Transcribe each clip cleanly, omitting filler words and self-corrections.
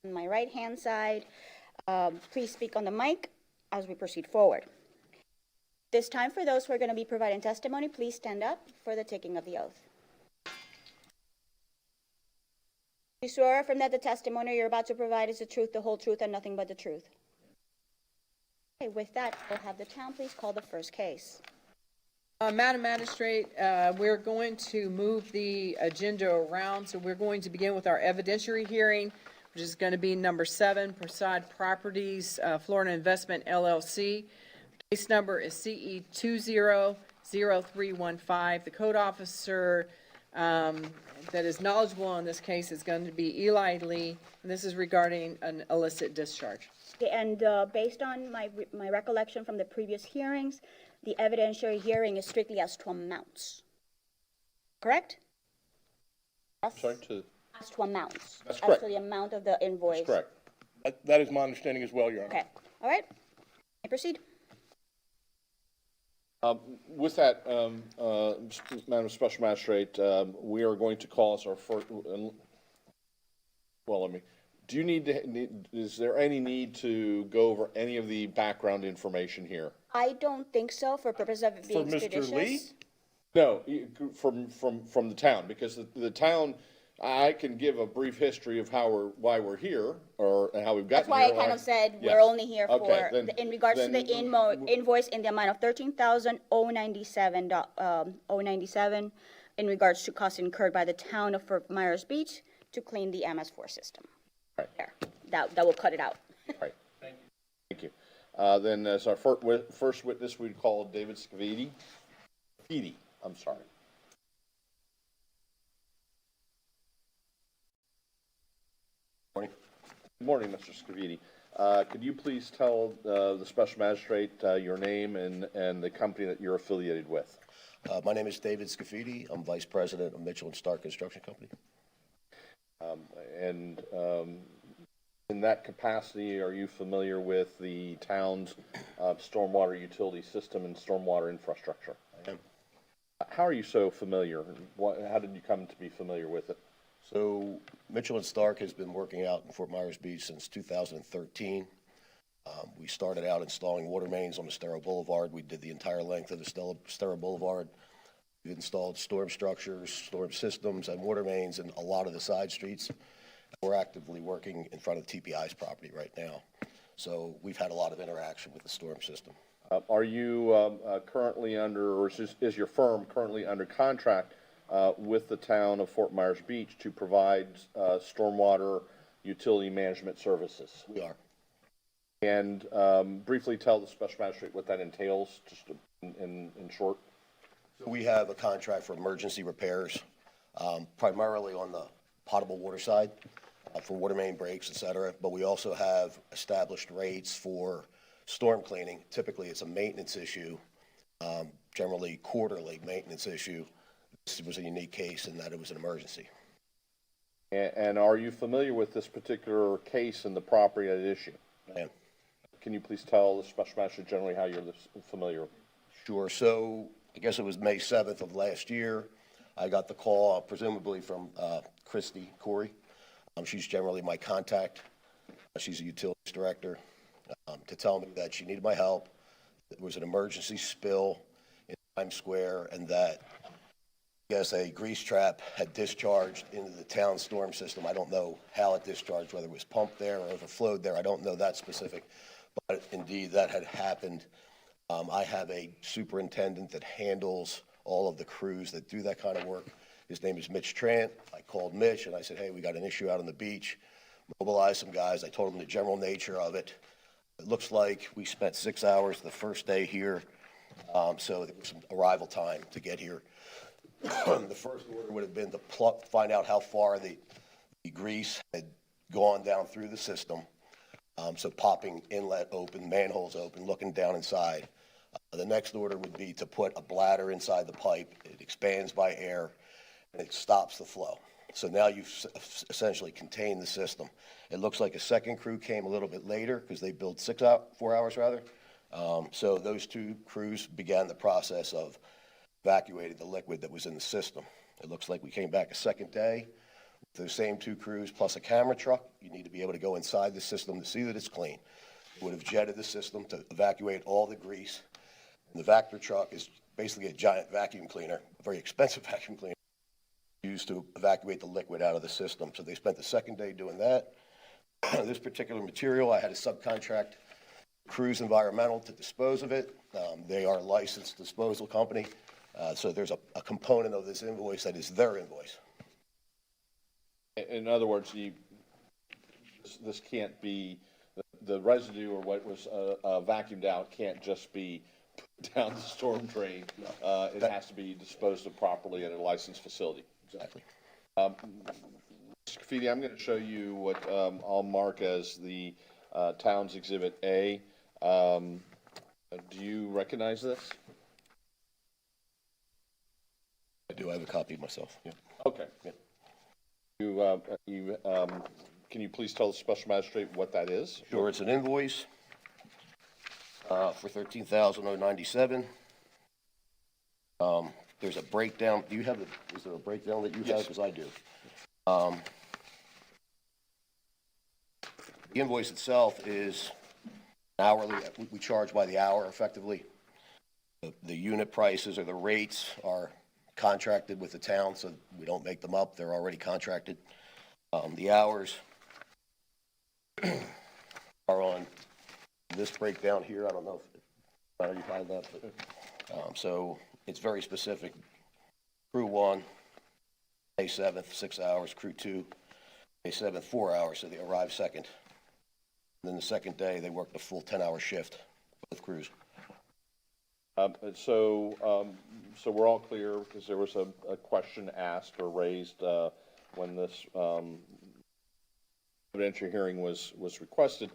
On my right-hand side, please speak on the mic as we proceed forward. This time, for those who are going to be providing testimony, please stand up for the taking of the oath. You swear or affirm that the testimony you're about to provide is the truth, the whole truth, and nothing but the truth? Okay, with that, we'll have the town please call the first case. Madam Magistrate, we're going to move the agenda around, so we're going to begin with our evidentiary hearing, which is going to be number 7, Prasad Properties, Florida Investment LLC. Case number is CE 200315. The code officer that is knowledgeable on this case is going to be Eli Lee, and this is regarding an illicit discharge. Okay, and based on my recollection from the previous hearings, the evidentiary hearing is strictly as to amounts, correct? Yes. Sorry, As to amounts. That's correct. As to the amount of the invoice. That's correct. That is my understanding as well, Your Honor. Okay, all right, may proceed. With that, Madam Special Magistrate, we are going to call us our first, do you is there any need to go over any of the background information here? I don't think so, for purpose of it being expeditious. For Mr. Lee? No, from the town, because the town, I can give a brief history of why we're here, or how we've gotten here. That's why I kind of said we're only here for, in regards to the invoice in the amount of $13,097 in regards to costs incurred by the town of Fort Myers Beach to clean the MS4 system. Right. There, that will cut it out. Right. Thank you. Then as our first witness, we'd call David Scavidi. I'm sorry. Good morning, Mr. Scavidi. Could you please tell the Special Magistrate your name and the company that you're affiliated with? My name is David Scafidi. I'm Vice President of Mitchell & Stark Construction Company. In that capacity, are you familiar with the town's stormwater utility system and stormwater infrastructure? I am. How are you so familiar? How did you come to be familiar with it? So Mitchell & Stark has been working out in Fort Myers Beach since 2013. We started out installing water mains on Estero Boulevard. We did the entire length of the Estero Boulevard. We've installed storm structures, storm systems, and water mains in a lot of the side streets. We're actively working in front of TPI's property right now. So we've had a lot of interaction with the storm system. Are you currently under, or is your firm currently under contract with the town of Fort Myers Beach to provide stormwater utility management services? We are. And briefly tell the Special Magistrate what that entails, just in short. So we have a contract for emergency repairs, primarily on the potable water side, for water main breaks, et cetera. But we also have established rates for storm cleaning. Typically, it's a maintenance issue, generally quarterly maintenance issue. This was a unique case in that it was an emergency. And are you familiar with this particular case and the property at issue? I am. Can you please tell the Special Magistrate generally how you're familiar? Sure. So I guess it was May 7th of last year. I got the call, presumably from Christy Corey. She's generally my contact. She's a utilities director, to tell me that she needed my help. There was an emergency spill in Times Square, and that, I guess, a grease trap had discharged into the town storm system. I don't know how it discharged, whether it was pumped there or overflowed there. I don't know that specific, but indeed that had happened. I have a superintendent that handles all of the crews that do that kind of work. His name is Mitch Trant. I called Mitch and I said, hey, we got an issue out on the beach. Mobilized some guys. I told him the general nature of it. It looks like we spent 6 hours the first day here, so there was some arrival time to get here. The first order would have been to find out how far the grease had gone down through the system. So popping inlet open, manholes open, looking down inside. The next order would be to put a bladder inside the pipe. It expands by air, and it stops the flow. So now you've essentially contained the system. It looks like a second crew came a little bit later because they built 4 hours rather. So those two crews began the process of evacuating the liquid that was in the system. It looks like we came back a second day. Those same 2 crews plus a camera truck, you need to be able to go inside the system to see that it's clean. It would have jetted the system to evacuate all the grease. And the Vector truck is basically a giant vacuum cleaner, a very expensive vacuum cleaner, used to evacuate the liquid out of the system. So they spent the second day doing that. This particular material, I had a subcontract Cruise Environmental to dispose of it. They are a licensed disposal company. So there's a component of this invoice that is their invoice. In other words, this can't be, the residue or what was vacuumed out can't just be put down the storm drain. It has to be disposed of properly at a licensed facility. Exactly. Mr. Scafidi, I'm going to show you what I'll mark as the town's Exhibit A. Do you recognize this? I do. I have a copy myself. Yeah. Okay. Yeah. Can you please tell the special magistrate what that is? Sure. It's an invoice for $13,097. There's a breakdown. Do you have is there a breakdown that you have? Because I do. The invoice itself is hourly. We charge by the hour, effectively. The unit prices or the rates are contracted with the town, so we don't make them up. They're already contracted. The hours are on this breakdown here. I don't know if you find that, but so it's very specific. Crew 1, May 7th, 6 hours. Crew 2, May 7th, 4 hours, so they arrive second. And then the second day, they work the full 10-hour shift, both crews. So we're all clear, because there was a question asked or raised when this evidentiary hearing was requested.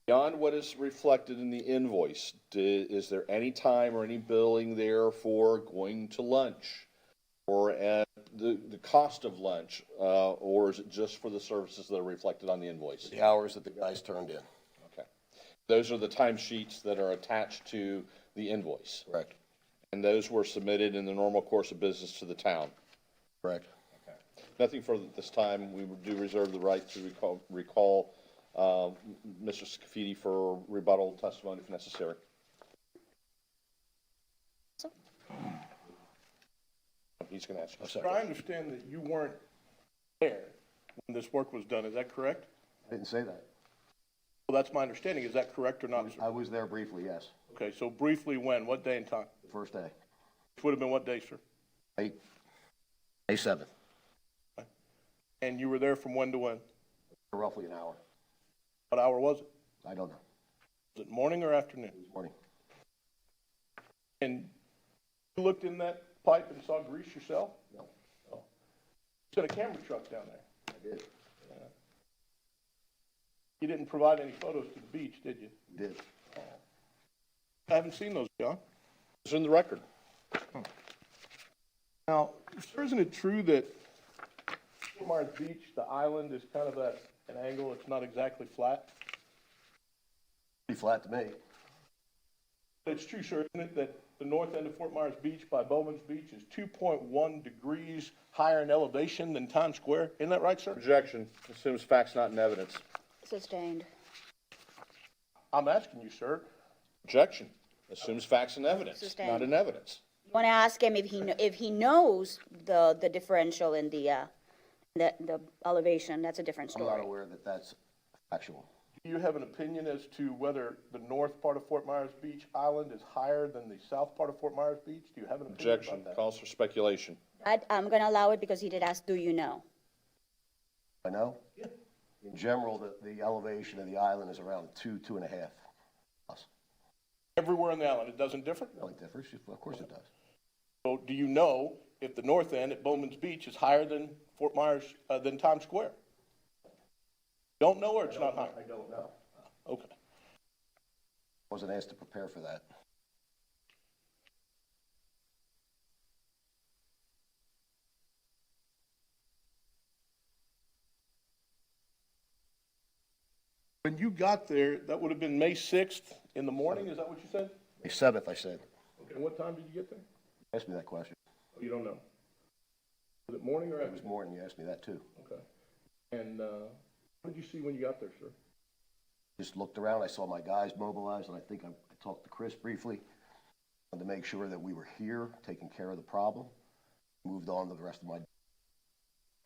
Beyond what is reflected in the invoice, is there any time or any billing there for going to lunch, or the cost of lunch, or is it just for the services that are reflected on the invoice? The hours that the guys turned in. Okay. Those are the timesheets that are attached to the invoice. Correct. And those were submitted in the normal course of business to the town. Correct. Okay. Nothing further at this time. We do reserve the right to recall Mr. Scafidi for rebuttal testimony if necessary. He's going to ask you. Sir, I understand that you weren't there when this work was done. Is that correct? I didn't say that. Well, that's my understanding. Is that correct or not, sir? I was there briefly, yes. Okay, so briefly when? What day and time? The first day. Which would have been what day, sir? May 7th. And you were there from when to when? For roughly an hour. What hour was it? I don't know. Was it morning or afternoon? It was morning. And you looked in that pipe and saw grease yourself? No. Oh. You sent a camera truck down there. I did. You didn't provide any photos to the beach, did you? Did. I haven't seen those, John. It's in the record. Now, sir, isn't it true that Fort Myers Beach, the island, is kind of at an angle? It's not exactly flat? Pretty flat to me. It's true, sir, isn't it, that the north end of Fort Myers Beach by Bowman's Beach is 2.1 degrees higher in elevation than Times Square? Isn't that right, sir? Objection. Assumes facts not in evidence. Sustained. I'm asking you, sir. Objection. Assumes facts and evidence, Sustained. not in evidence. You want to ask him if he knows the differential in the elevation? That's a different I'm not story. aware that that's factual. Do you have an opinion as to whether the north part of Fort Myers Beach Island is higher than the south part of Fort Myers Beach? Do you have an opinion Objection. about that? Calls for speculation. I'm going to allow it because he did ask, do you know? I know? Yeah. In general, the elevation of the island is around 2.5 plus. Everywhere on the island, it doesn't differ? No, it differs. Of course it does. So do you know if the north end at Bowman's Beach is higher than Fort Myers, than Times Square? Don't know, or it's not high? I don't know. Okay. Wasn't asked to prepare for that. When you got there, that would have been May 6th in the morning, is that what you said? May 7th, I said. Okay, and what time did you get there? Ask me that question. Oh, you don't know. Was it morning or It was afternoon? morning, you asked me that too. Okay. And, what did you see when you got there, sir? Just looked around, I saw my guys mobilized, and I think I talked to Chris briefly. Wanted to make sure that we were here, taking care of the problem. Moved on to the rest of my.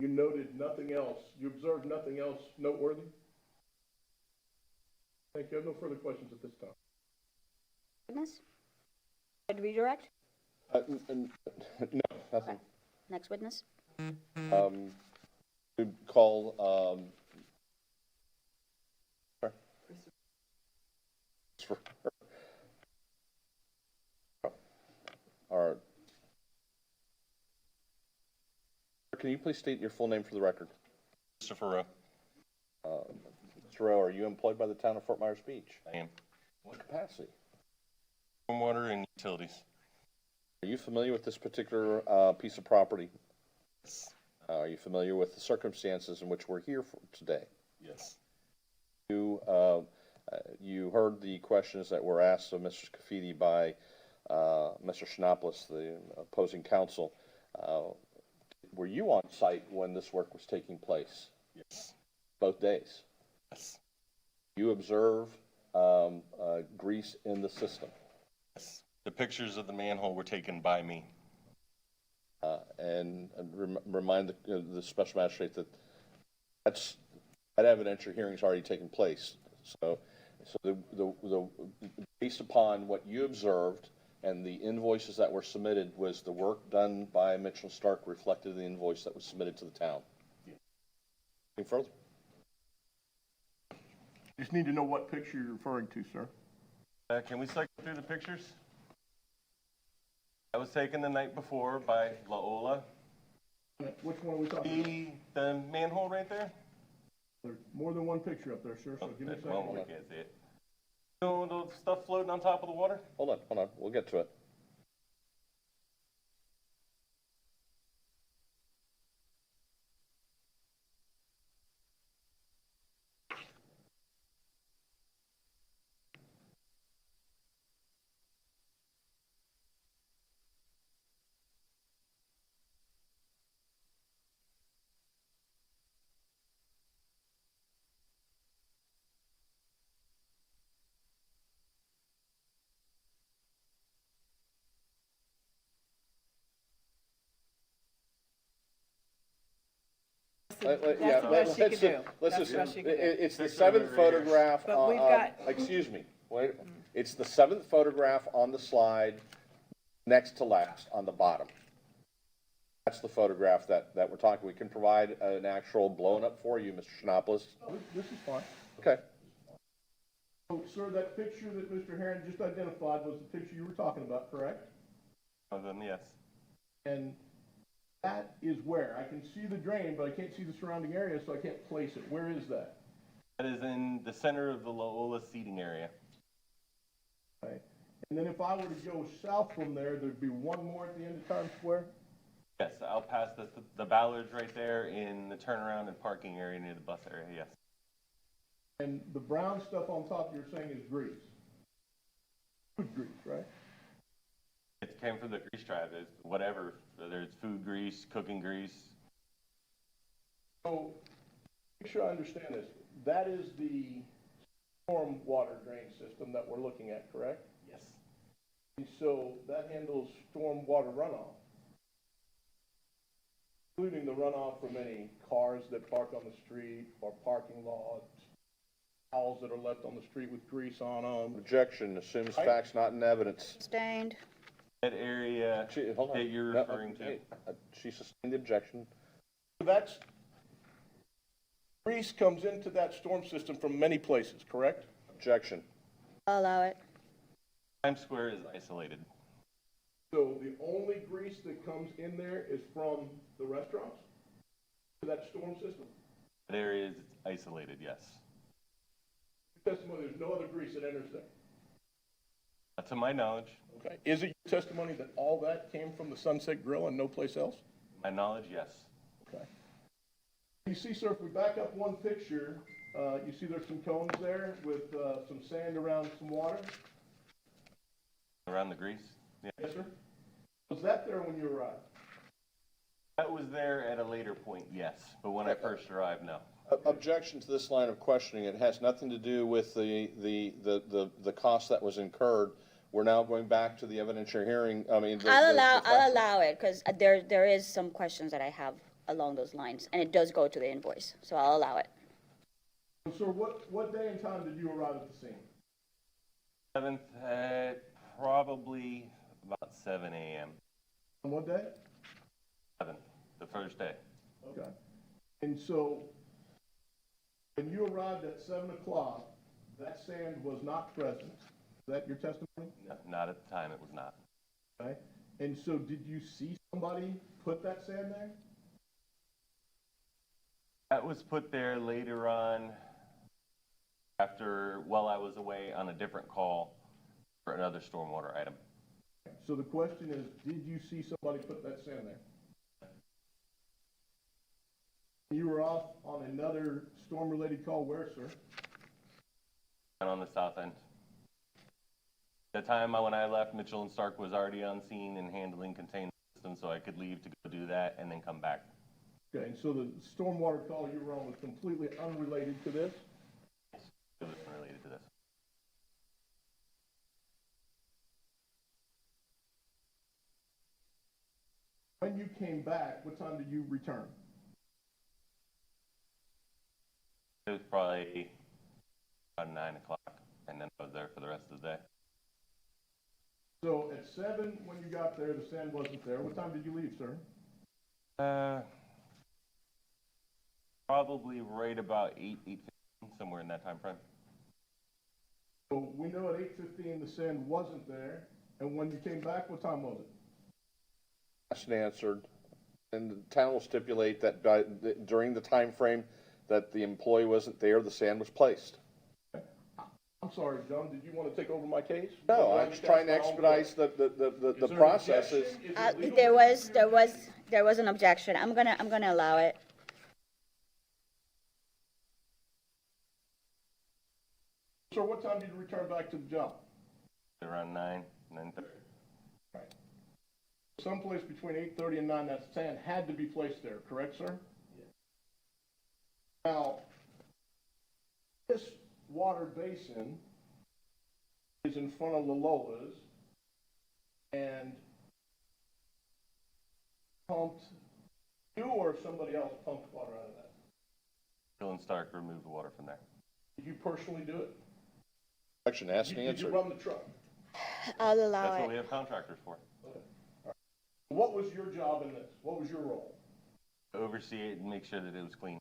You noted nothing else, you observed nothing else noteworthy? Thank you. I have no further questions at this time. Witness? Did redirect? No, nothing. Next witness? We call, our, can you please state your full name for the record? Christopher Rowe. Mr. Rowe, are you employed by the town of Fort Myers Beach? I am. What capacity? Stormwater and utilities. Are you familiar with this particular piece of property? Yes. Are you familiar with the circumstances in which we're here for today? Yes. You heard the questions that were asked of Mr. Scafidi by Mr. Schnaplis, the opposing counsel. Were you on site when this work was taking place? Yes. Both days? Yes. You observe grease in the system? Yes. The pictures of the manhole were taken by me. And remind the special magistrate that that evidentiary hearing's already taken place. So based upon what you observed and the invoices that were submitted, was the work done by Mitchell Stark reflected in the invoice that was submitted to the town? Yeah. Anything further? Just need to know what picture you're referring to, sir. Can we cycle through the pictures? That was taken the night before by Laola. Which one are we talking about? The manhole right there? There's more than one picture up there, sir, so give me a Well, we second. can't see it. You know the stuff floating on top of the water? Hold on, we'll get to it. That's the best you can do. Let's That's the best just, you can do. it's the seventh photograph. But we've got- Excuse me, wait, it's the seventh photograph on the slide, next to last, on the bottom. That's the photograph that we're talking. We can provide an actual blown up for you, Mr. Schnaplis. This is fine. Okay. So, sir, that picture that Mr. Herron just identified was the picture you were talking about, correct? One of them, yes. And that is where? I can see the drain, but I can't see the surrounding area, so I can't place it. Where is that? That is in the center of the Laola seating area. Right. And then if I were to go south from there, there'd be one more at the end of Times Square? Yes, out past the Ballards right there in the turnaround and parking area near the bus area, yes. And the brown stuff on top you're saying is grease? Food grease, right? It came from the grease trap, it's whatever, whether it's food grease, cooking grease. So, make sure I understand this. That is the storm water drain system that we're looking at, correct? Yes. And so that handles storm water runoff, including the runoff from any cars that park on the street or parking lots, towels that are left on the street with grease on them. Objection, assumes facts not in evidence. Sustained. That area Hold on. that you're No, referring to. hey, she sustained the objection. That's, grease comes into that storm system from many places, correct? Objection. I'll allow it. Times Square is isolated. So the only grease that comes in there is from the restaurants to that storm system? That area is isolated, yes. Testimony, there's no other grease that enters there. To my knowledge, Okay. Is it your testimony that all that came from the Sunset Grill and no place else? my knowledge, yes. Okay. You see, sir, if we back up one picture, you see there's some cones there with some sand around some water? Around the grease? Yeah. Yes, sir. Was that there when you arrived? That was there at a later point, yes, but when I first arrived, no. Objection to this line of questioning. It has nothing to do with the cost that was incurred. We're now going back to the evidentiary hearing, I mean. I'll allow it, because there is some questions that I have along those lines, and it does go to the invoice, so I'll allow it. Sir, what day and time did you arrive at the scene? 7th at probably about 7 a.m. On what day? 7th, the first day. Okay. And so, when you arrived at 7 o'clock, that sand was not present. Is that your testimony? No, not at the time, it was not. Okay. And so, did you see somebody put that sand there? That was put there later on while I was away on a different call for another stormwater item. So the question is, did you see somebody put that sand there? You were off on another storm-related call where, sir? And on the south end. The time when I left, Mitchell and Stark was already on scene and handling containment systems, so I could leave to go do that and then come back. Okay, and so the stormwater call you were on was completely unrelated to this? It was unrelated to this. When you came back, what time did you return? It was probably about 9 o'clock, and then I was there for the rest of the day. So at 7, when you got there, the sand wasn't there. What time did you leave, sir? Probably right about 8:15, somewhere in that time frame. So we know at 8:15 the sand wasn't there, and when you came back, what time was it? Question answered, and the town will stipulate that during the time frame that the employee wasn't there, the sand was placed. I'm sorry, John, did you want to take over my case? No, I'm just trying to expedite the processes. There was an objection. I'm gonna allow it. Sir, what time did you return back to the job? Around 9:30. Right. Someplace between 8:30 and 9, that sand had to be placed there, correct, sir? Yeah. Now, this water basin is in front of Lola's and pumped, you or somebody else pumped water out of that? Mitchell and Stark removed the water from there. Did you personally do it? Question asked and Did you answered. run the truck? I'll allow That's what we it. have contractors for. Okay. All right. What was your job in this? What was your role? Oversee it and make sure that it was clean.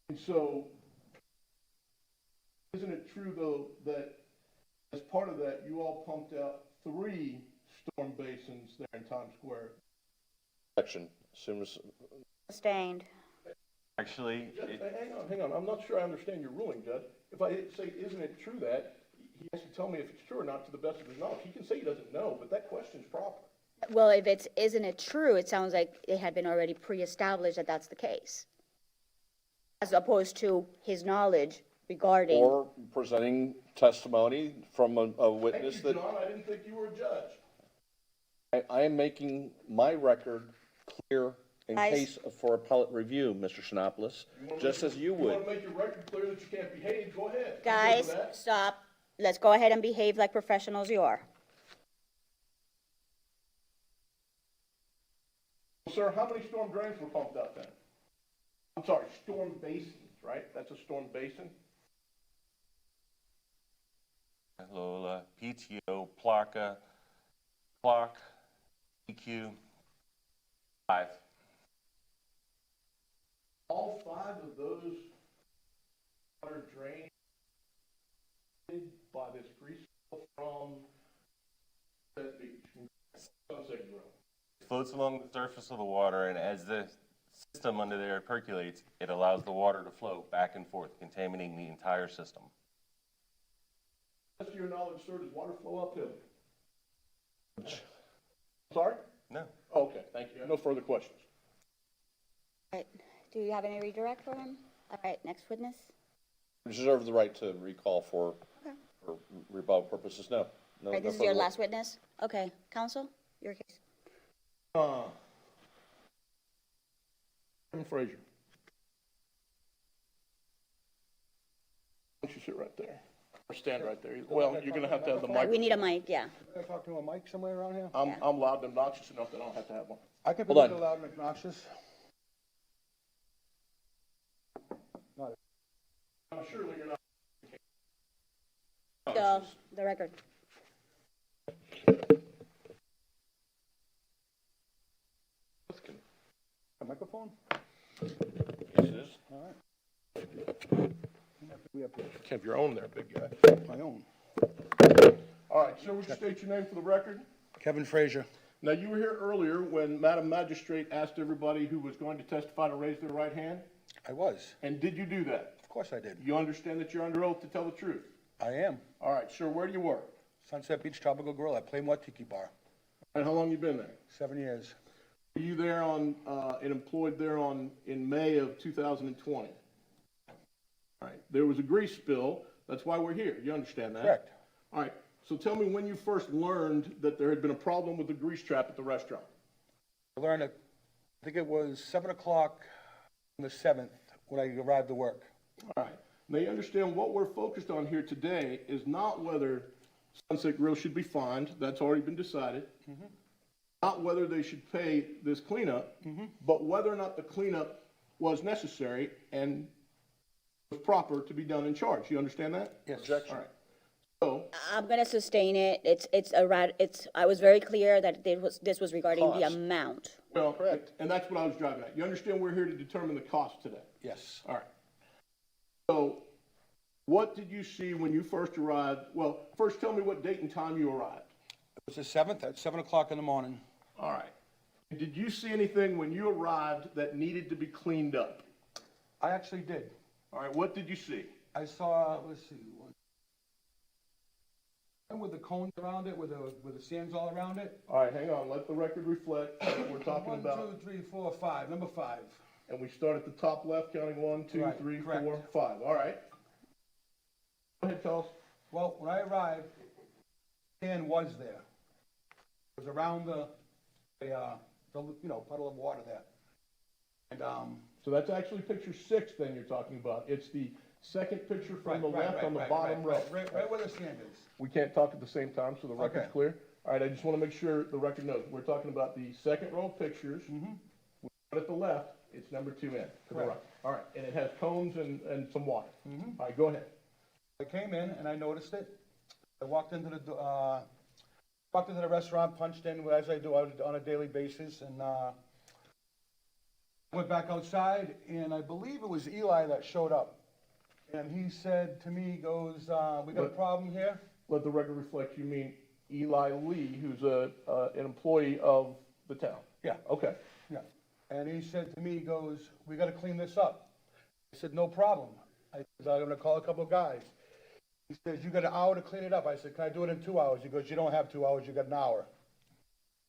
And so, isn't it true, though, that as part of that, you all pumped out 3 storm basins there in Times Square? Objection. Assume as Sustained. Actually, Judge, hang on. I'm not sure I understand your ruling, Judge. If I say, isn't it true that, he has to tell me if it's true or not to the best of his knowledge. He can say he doesn't know, but that question's proper. Well, if isn't it true, it sounds like it had been already pre-established that that's the case. As opposed to his knowledge regarding. or presenting testimony from a Thank witness you, that John. I didn't think you were a judge. I am making my record clear in Guys. case for appellate review, Mr. Shinopoulos, just as you You want would. to make your record clear that you can't behave, go ahead. I'm good Guys, with that. stop. Let's go ahead and behave like professionals you are. Sir, how many storm drains were pumped out then? I'm sorry, storm basins, right? That's a storm basin? Lola, PTO, Placa, Clock, EQ, 5. All 5 of those water drains by this grease from that beach, from Sunset Grill. It floats along the surface of the water, and as the system under there percolates, it allows the water to flow back and forth, contaminating the entire system. To your knowledge, sir, does water flow uphill? Sorry? No. Okay, thank you. No further questions. All right. Do you have any redirect for him? All right, next witness. Reserve the right to recall for rebuttal purposes. No. All right, this is your last witness? Okay, counsel, your case. Kevin Frazier. Why don't you sit right there? Or stand right there. Well, you're gonna have to have the mic. We need a mic, yeah. Can I talk to a mic somewhere around here? I'm loud and obnoxious enough that I don't have to have one. I could be Hold a little loud and obnoxious. Surely you're not. The record. A microphone? Yes, it is. All right. We have to Have your own there, big guy. my own. All right, sir, would you state your name for the record? Kevin Frazier. Now, you were here earlier when Madam Magistrate asked everybody who was going to testify to raise their right hand, I was. and did you do that? Of course I did. You understand that you're under oath to tell the truth? I am. All right, sir, where do you work? Sunset Beach Tropical Grill at Plainmore Tiki Bar. And how long you been there? 7 years. Were you there on, and employed there in May of 2020? All right, there was a grease spill, that's why we're here, you understand that? Correct. All right, so tell me when you first learned that there had been a problem with the grease trap at the restaurant? I learned at, I think it was 7 o'clock on the 7th when I arrived to work. All right, now you understand what we're focused on here today is not whether Sunset Grill should be fined, that's already been decided. Not whether they should pay this cleanup, but whether or not the cleanup was necessary and was proper to be done in charge. You understand that? Yes. All right. So, I'm gonna sustain it. I was very clear that this was regarding the amount. well, correct, and that's what I was driving at. You understand we're here to determine the cost today? Yes. All right. So, what did you see when you first arrived? Well, first tell me what date and time you arrived. It was the 7th at 7 o'clock in the morning. All right. Did you see anything when you arrived that needed to be cleaned up? I actually did. All right, what did you see? I saw, let's see, one with the cones around it, with the sands all around it. All right, hang on, let the record reflect what we're talking about. 1, 2, 3, 4, 5. Number 5. And we start at the top left, counting 1, 2, Right, 3, correct. 4, 5. All right. Go ahead, tell us. Well, when I arrived, sand was there. It was around the puddle of water there. And, So that's actually picture 6 then you're talking about. It's the second picture from the left on the bottom row. Right where the sand is. We can't talk at the same time, so the record's Okay. clear. All right, I just want to make sure the record knows. We're talking about the second row of pictures. We start at the left, it's number 2 in, to the right. Correct. All right, and it has cones and some water. All right, go ahead. I came in and I noticed it. I walked into the restaurant, punched in, as I do on a daily basis, and went back outside, and I believe it was Eli that showed up. And he said to me, he goes, we got a problem here. Let the record reflect you mean Eli Lee, who's an employee of the town. Yeah. Okay. Yeah. And he said to me, he goes, we got to clean this up. I said, no problem. I said, I'm going to call a couple of guys. He says, you got an hour to clean it up. I said, can I do it in 2 hours? He goes, you don't have 2 hours, you got an hour.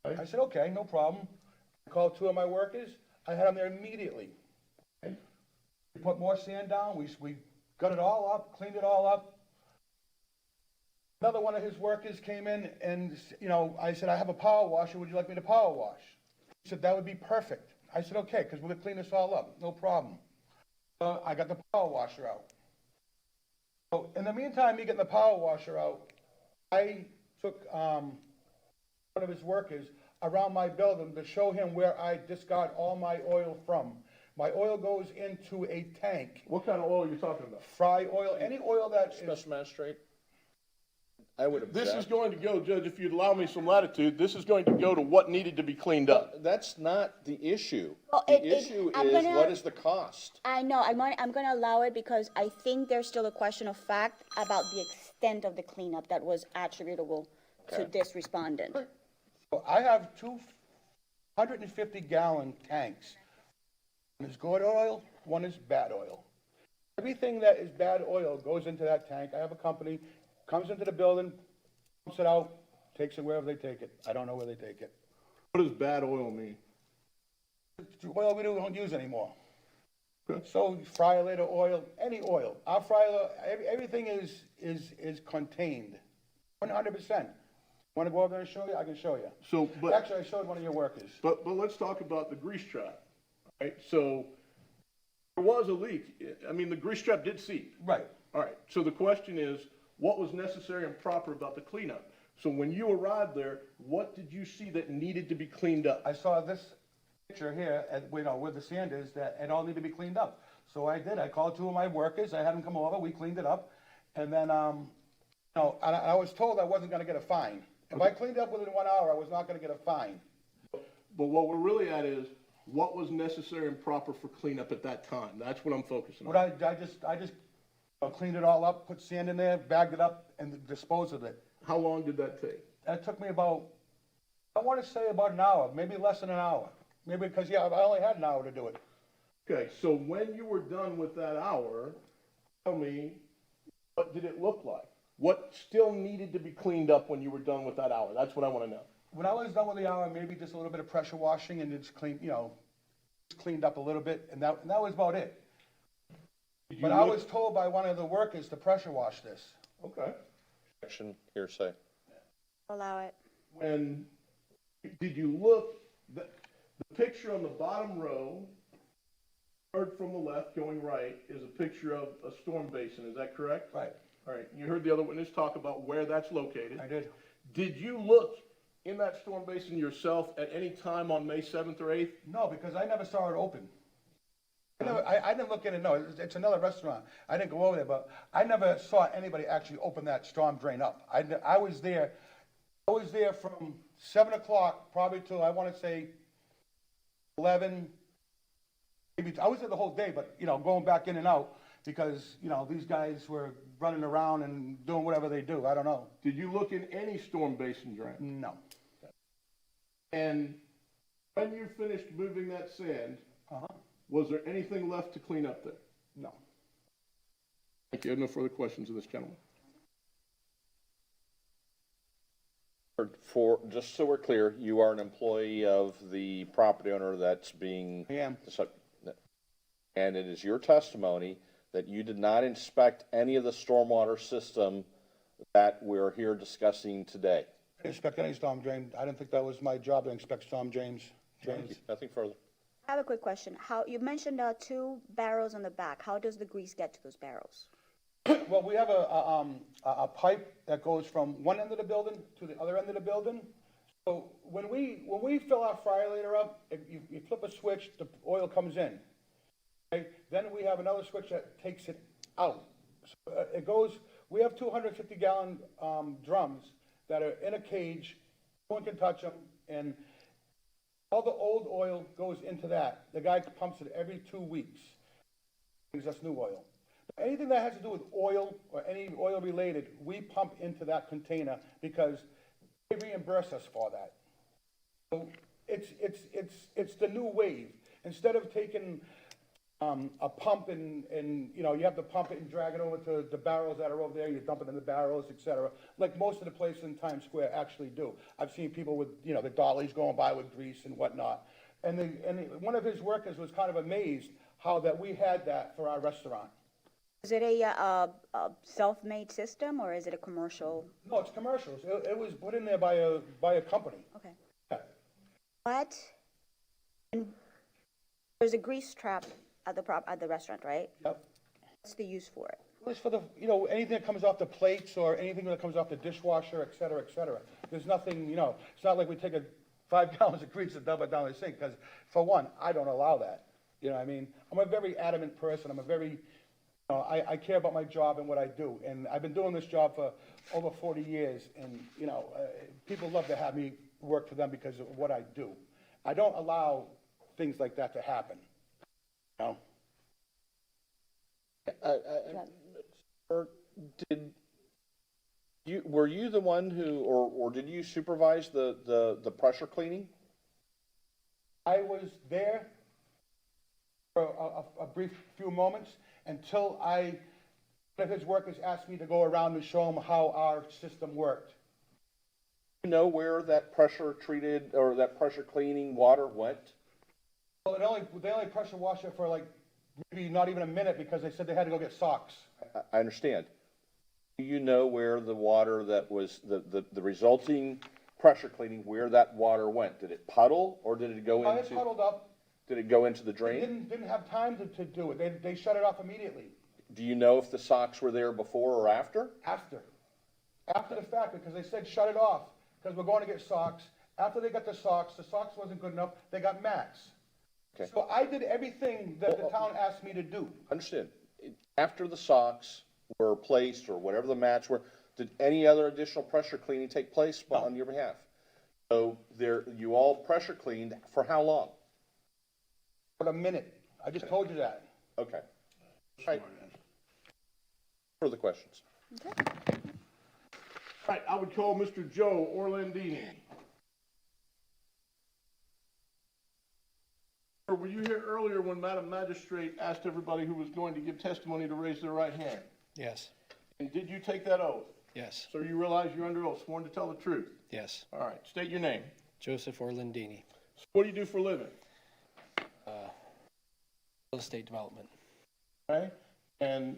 Right. I said, okay, no problem. I called 2 of my workers. I had them there immediately. Okay. We put more sand down. We got it all up, cleaned it all up. Another one of his workers came in and, I said, I have a power washer. Would you like me to power wash? He said, that would be perfect. I said, okay, because we're going to clean this all up. No problem. I got the power washer out. So in the meantime, me getting the power washer out, I took one of his workers around my building to show him where I discard all my oil from. My oil goes into a tank. What kind of oil are you talking about? Fry oil, any oil that is, Special Magistrate? I would object. This is going to go, Judge, if you'd allow me some latitude, this is going to go to what needed to be cleaned up. That's not the issue. Well, The issue I'm is, gonna- what is the cost? I know, I'm gonna allow it because I think there's still a question of fact about the extent of the cleanup that was attributable to this respondent. I have 250-gallon tanks. One is good oil, one is bad oil. Everything that is bad oil goes into that tank. I have a company, comes into the building, pumps it out, takes it wherever they take it. I don't know where they take it. What does bad oil mean? It's oil we don't use anymore. So fryer later oil, any oil. Our fryer, everything is contained, 100%. Want to go over there and show you? I can show you. So, but, Actually, I showed one of your workers. but let's talk about the grease trap. right? So there was a leak. I mean, the grease trap did seep. Right. All right, so the question is, what was necessary and proper about the cleanup? So when you arrived there, what did you see that needed to be cleaned up? I saw this picture here, where the sand is, that it all needed to be cleaned up. So I did. I called two of my workers. I had them come over. We cleaned it up. And then, and I was told I wasn't gonna get a fine. If I cleaned up within 1 hour, I was not gonna get a fine. But what we're really at is, what was necessary and proper for cleanup at that time? That's what I'm focusing on. But I just cleaned it all up, put sand in there, bagged it up, and disposed of it. How long did that take? That took me about, I wanna say about an hour, maybe less than an hour. Maybe because, yeah, I only had an hour to do it. Okay, so when you were done with that hour, tell me, what did it look like? What still needed to be cleaned up when you were done with that hour? That's what I wanna know. When I was done with the hour, maybe just a little bit of pressure washing and it's clean, just cleaned up a little bit, and that was about it. Did you But I look- was told by one of the workers to pressure wash this. Okay. Action, hearsay. Allow it. When, did you look, the picture on the bottom row, third from the left going right, is a picture of a storm basin, is that correct? Right. All right, you heard the other witness talk about where that's located. I did. Did you look in that storm basin yourself at any time on May 7th or 8th? No, because I never saw it open. I didn't look in it, no, it's another restaurant. I didn't go over there, but I never saw anybody actually open that storm drain up. I was there from 7 o'clock probably till, I wanna say 11, maybe, I was there the whole day, but, going back in and out because, these guys were running around and doing whatever they do, I don't know. Did you look in any storm basin drain? No. And when you finished moving that sand, Uh-huh. was there anything left to clean up there? No. Thank you. I have no further questions of this gentleman. Just so we're clear, you are an employee of the property owner that's being. I am. And it is your testimony that you did not inspect any of the stormwater system that we're here discussing today. I didn't inspect any storm drain. I didn't think that was my job to inspect storm drains. Thank you. Nothing further. I have a quick question. How, you mentioned 2 barrels on the back. How does the grease get to those barrels? Well, we have a pipe that goes from one end of the building to the other end of the building. So when we fill our fryer up, if you flip a switch, the oil comes in. Okay? Then we have another switch that takes it out. So, it goes, we have 250-gallon drums that are in a cage. No one can touch them, and all the old oil goes into that. The guy pumps it every 2 weeks. Brings us new oil. Anything that has to do with oil or any oil related, we pump into that container because they reimburse us for that. So it's the new wave. Instead of taking a pump and you have to pump it and drag it over to the barrels that are over there, you dump it in the barrels, etc. Like most of the places in Times Square actually do. I've seen people with, the dollies going by with grease and whatnot. And one of his workers was kind of amazed how that we had that for our restaurant. Is it a self-made system or is it a commercial? No, it's commercials. It was put in there by a company. Okay. Yeah. But there's a grease trap at the restaurant, right? Yep. What's the use for it? It's for the, anything that comes off the plates or anything that comes off the dishwasher, et cetera, et cetera. There's nothing, it's not like we take 5 gallons of grease and dump it down the sink, because for one, I don't allow that. You know what I mean? I'm a very adamant person. I'm a very, I care about my job and what I do. And I've been doing this job for over 40 years. And, people love to have me work for them because of what I do. I don't allow things like that to happen. Were you the one who, or did you supervise the pressure cleaning? I was there for a brief few moments until one of his workers asked me to go around and show him how our system worked. Do you know where that pressure treated or that pressure cleaning water went? Well, they only pressure washed it for like maybe not even a minute because they said they had to go get socks. I understand. Do you know where the water that was, the resulting pressure cleaning, where that water went? Did it puddle or did it go It into? puddled up Did it go into the They drain? didn't have time to do it. They shut it off immediately, Do you know if the socks were there before or after? after the fact, because they said shut it off, because we're going to get socks. After they got the socks wasn't good enough, they got mats. Okay. So I did everything that the town asked me to do. Understood. After the socks were placed or whatever the mats were, did any other additional pressure cleaning take place on your behalf? So you all pressure cleaned for how long? For a minute. I just told you that. Okay. All right. Further questions? All right, I would call Mr. Joe Orlandini. Sir, were you here earlier when Madam Magistrate asked everybody who was going to give testimony to raise their right hand? Yes, And did you take that oath? yes, So you realize you're under oath, sworn to tell the truth? yes. All right, state your name. Joseph Orlandini, So what do you do for a living? real estate development. Okay? And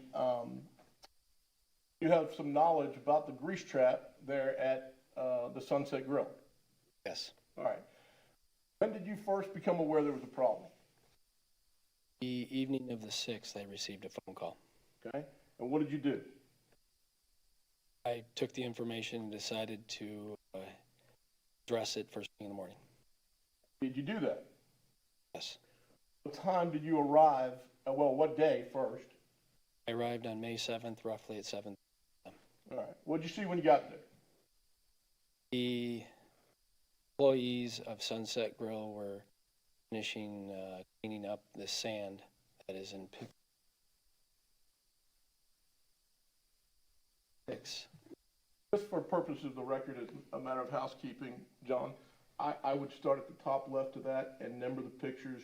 you have some knowledge about the grease trap there at the Sunset Grill. Yes. All right. When did you first become aware there was a problem? The evening of the 6th, I received a phone call. Okay? And what did you do? I took the information and decided to address it first thing in the morning. Did you do that? Yes. What time did you arrive? Well, what day first? I arrived on May 7th, roughly at 7. All right. What did you see when you got there? The employees of Sunset Grill were finishing cleaning up the sand that is in pics. Just for purposes of the record, as a matter of housekeeping, John, I would start at the top left of that and number the pictures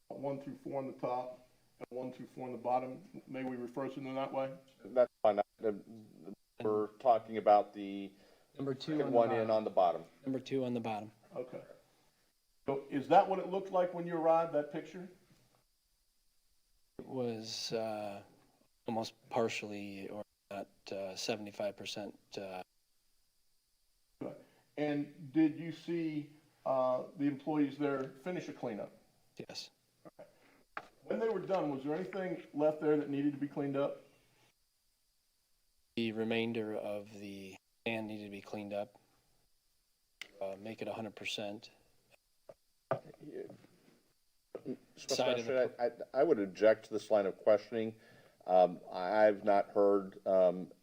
1 through 4 on the top and 1 through 4 on the bottom. May we refer to them that way? That's fine. We're talking about the Number 2 on the one bottom. in on the bottom. Number 2 on the bottom. Okay. So is that what it looked like when you arrived, that picture? It was almost partially, or not 75%. And did you see the employees there finish a cleanup? Yes. When they were done, was there anything left there that needed to be cleaned up? The remainder of the sand needed to be cleaned up, make it 100%. Mr. Side of the Magistrate, I would object to this line of questioning. I've not heard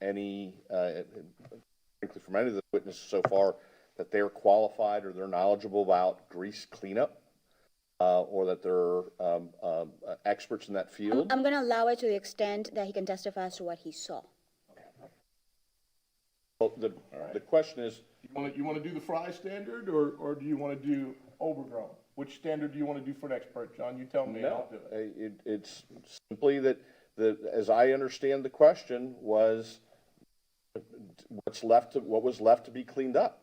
any, frankly, from any of the witnesses so far, that they're qualified or they're knowledgeable about grease cleanup, or that they're experts in that field. I'm gonna allow it to the extent that he can testify as to what he saw. Well, the question is, You want to do the Fry standard, or do you want to do overgrown? Which standard do you want to do for an expert, John? You tell me, and I'll do it. it's simply that, as I understand the question, was what was left to be cleaned up?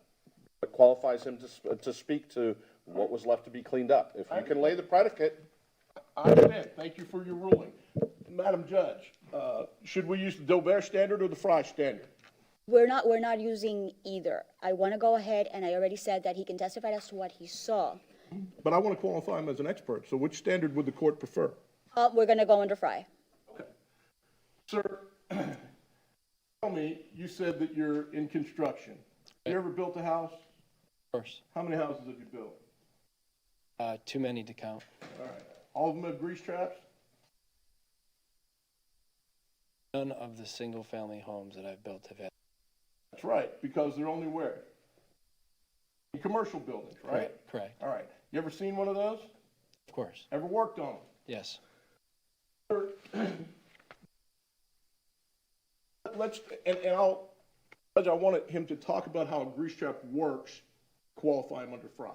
What qualifies him to speak to what was left to be cleaned up? If you can lay the predicate. I understand. Thank you for your ruling. Madam Judge, should we use the Dover standard or the Fry standard? We're not using either. I wanna go ahead, and I already said that he can testify as to what he saw. But I want to qualify him as an expert, so which standard would the court prefer? We're gonna go under Fry. Okay. Sir, tell me, you said that you're in construction. You ever built a house? Of course. How many houses have you built? Too many to count. All right. All of them have grease traps? None of the single-family homes that I've built have had. That's right, because they're only where? In commercial buildings, right? Correct. All right. You ever seen one of those? Of course. Ever worked on them? Yes. Sir, Judge, I wanted him to talk about how a grease trap works, qualify him under Fry. I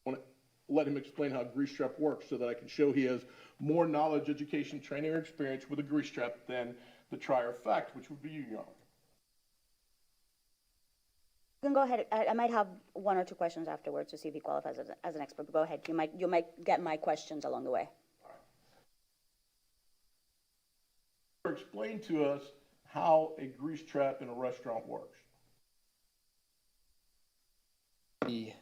want to let him explain how a grease trap works so that I can show he has more knowledge, education, training, or experience with a grease trap than the trier of fact, which would be you, Your Honor. You can go ahead. I might have 1 or 2 questions afterwards to see if he qualifies as an expert, but go ahead. You might get my questions along the way. Explain to us how a grease trap in a restaurant works. The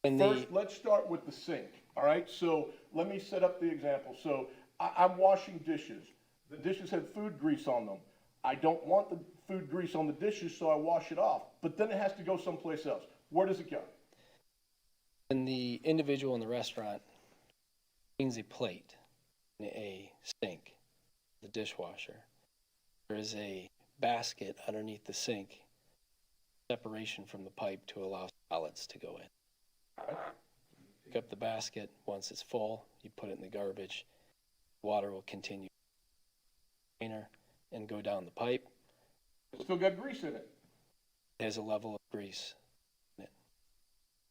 First, let's start with the sink, all right? So let me set up the example. So I'm washing dishes. The dishes have food grease on them. I don't want the food grease on the dishes, so I wash it off. But then it has to go someplace else. Where does it go? When the individual in the restaurant cleans a plate in a sink, the dishwasher, there is a basket underneath the sink, separation from the pipe to allow solids to go in. Pick up the basket. Once it's full, you put it in the garbage. Water will continue and go down the pipe. It's still got grease in it. It has a level of grease in it.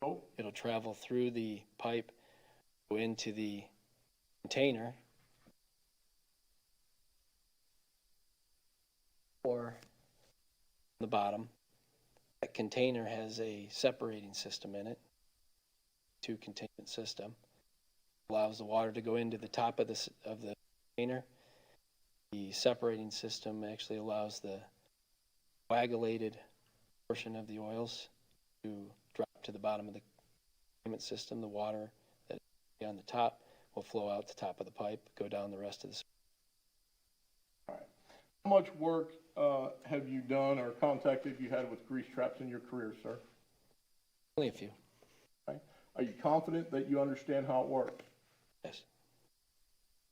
Oh, It'll travel through the pipe, go into the container, or the bottom. That container has a separating system in it, two containment system. Allows the water to go into the top of the container. The separating system actually allows the coagulated portion of the oils to drop to the bottom of the containment system. The water that is on the top will flow out the top of the pipe, go down the rest of the. all right. How much work have you done or contact have you had with grease traps in your career, sir? Only a few. Okay. Are you confident that you understand how it works? Yes.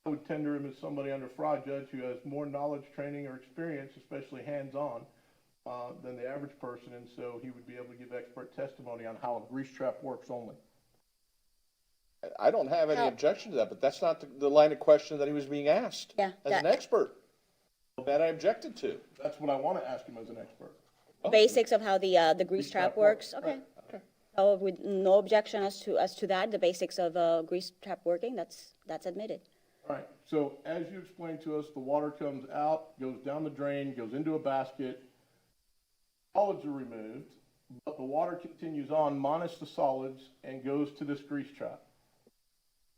I would tender him as somebody under fraud, Judge, who has more knowledge, training, or experience, especially hands-on, than the average person, and so he would be able to give expert testimony on how a grease trap works only. I don't have any objection to that, but that's not the line of question that he was being asked. Yeah, As an expert. That I objected to. That's what I want to ask him as an expert. Basics of how the grease trap works, okay. Right. Okay. So with no objection as to that, the basics of grease trap working, that's admitted. All right, so as you explained to us, the water comes out, goes down the drain, goes into a basket, solids are removed, but the water continues on minus the solids and goes to this grease trap.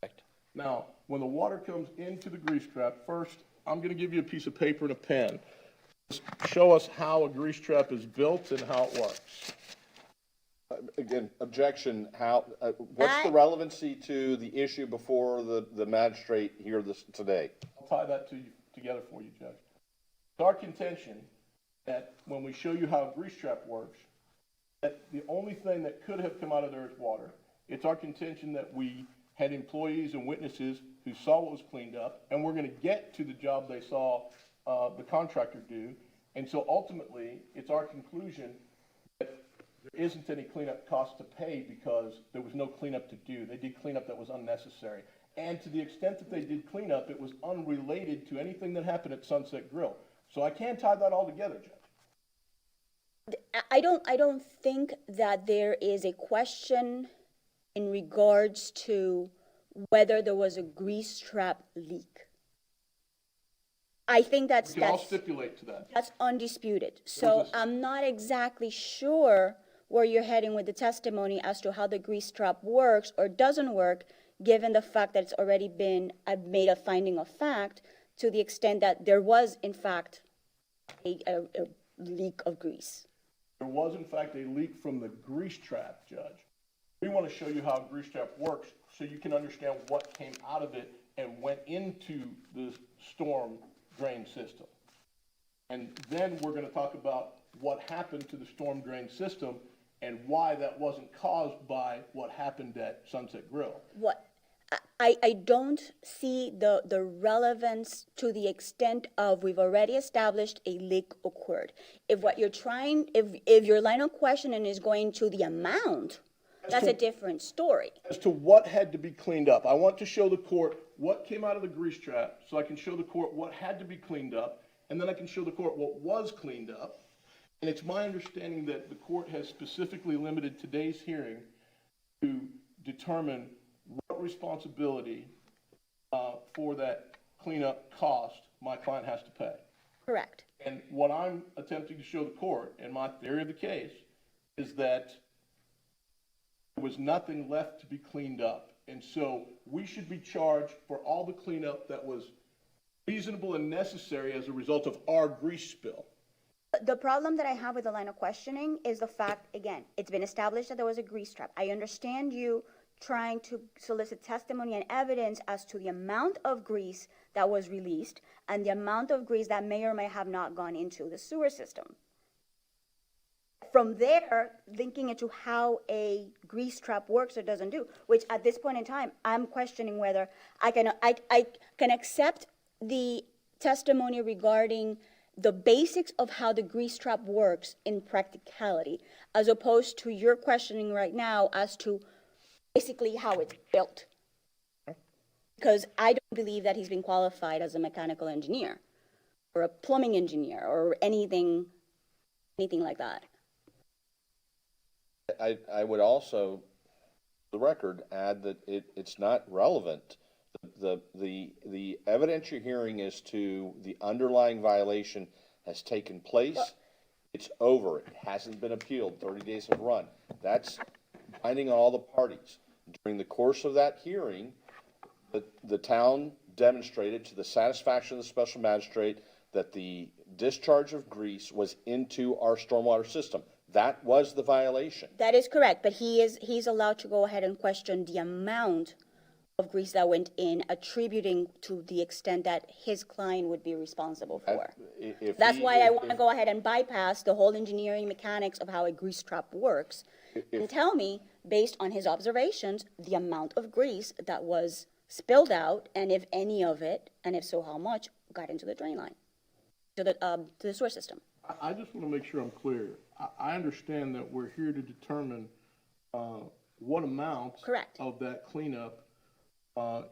Correct. Now, when the water comes into the grease trap, first, I'm going to give you a piece of paper and a pen. Just show us how a grease trap is built and how it works. Again, objection, what's the relevancy to the issue before the magistrate here today? I'll tie that together for you, Judge. It's our contention that when we show you how a grease trap works, that the only thing that could have come out of there is water. It's our contention that we had employees and witnesses who saw what was cleaned up, and we're going to get to the job they saw the contractor do. And so ultimately, it's our conclusion that there isn't any cleanup cost to pay because there was no cleanup to do. They did cleanup that was unnecessary. And to the extent that they did cleanup, it was unrelated to anything that happened at Sunset Grill. So I can tie that all together, Judge. I don't think that there is a question in regards to whether there was a grease trap leak. I think We can all stipulate to that. that's undisputed. So I'm not exactly sure where you're heading with the testimony as to how the grease trap works or doesn't work, given the fact that it's already been made a finding of fact to the extent that there was, in fact, a leak of grease. There was, in fact, a leak from the grease trap, Judge. We want to show you how a grease trap works so you can understand what came out of it and went into the storm drain system. And then we're going to talk about what happened to the storm drain system and why that wasn't caused by what happened at Sunset Grill. I don't see the relevance to the extent of we've already established a leak occurred. If what you're trying, if your line of questioning is going to the amount, that's a different story. As to what had to be cleaned up, I want to show the court what came out of the grease trap so I can show the court what had to be cleaned up, and then I can show the court what was cleaned up. And it's my understanding that the court has specifically limited today's hearing to determine what responsibility for that cleanup cost my client has to pay. Correct. And what I'm attempting to show the court, in my theory of the case, is that there was nothing left to be cleaned up. And so we should be charged for all the cleanup that was reasonable and necessary as a result of our grease spill. The problem that I have with the line of questioning is the fact, again, it's been established that there was a grease trap. I understand you trying to solicit testimony and evidence as to the amount of grease that was released and the amount of grease that may or may have not gone into the sewer system. From there, linking it to how a grease trap works or doesn't do, which at this point in time, I'm questioning whether I can accept the testimony regarding the basics of how the grease trap works in practicality, as opposed to your questioning right now as to basically how it's built. Because I don't believe that he's been qualified as a mechanical engineer or a plumbing engineer or anything like that. I would also, for the record, add that it's not relevant. The evidentiary hearing as to the underlying violation has taken place. It's over. It hasn't been appealed. 30 days have run. That's binding on all the parties. During the course of that hearing, the town demonstrated to the satisfaction of the special magistrate that the discharge of grease was into our stormwater system. That was the violation. That is correct, but he's allowed to go ahead and question the amount of grease that went in, attributing to the extent that his client would be responsible for. That's why I want to go ahead and bypass the whole engineering mechanics of how a grease trap works and tell me, based on his observations, the amount of grease that was spilled out, and if any of it, and if so, how much, got into the drain line, to the sewer system. I just want to make sure I'm clear. I understand that we're here to determine what amount Correct. of that cleanup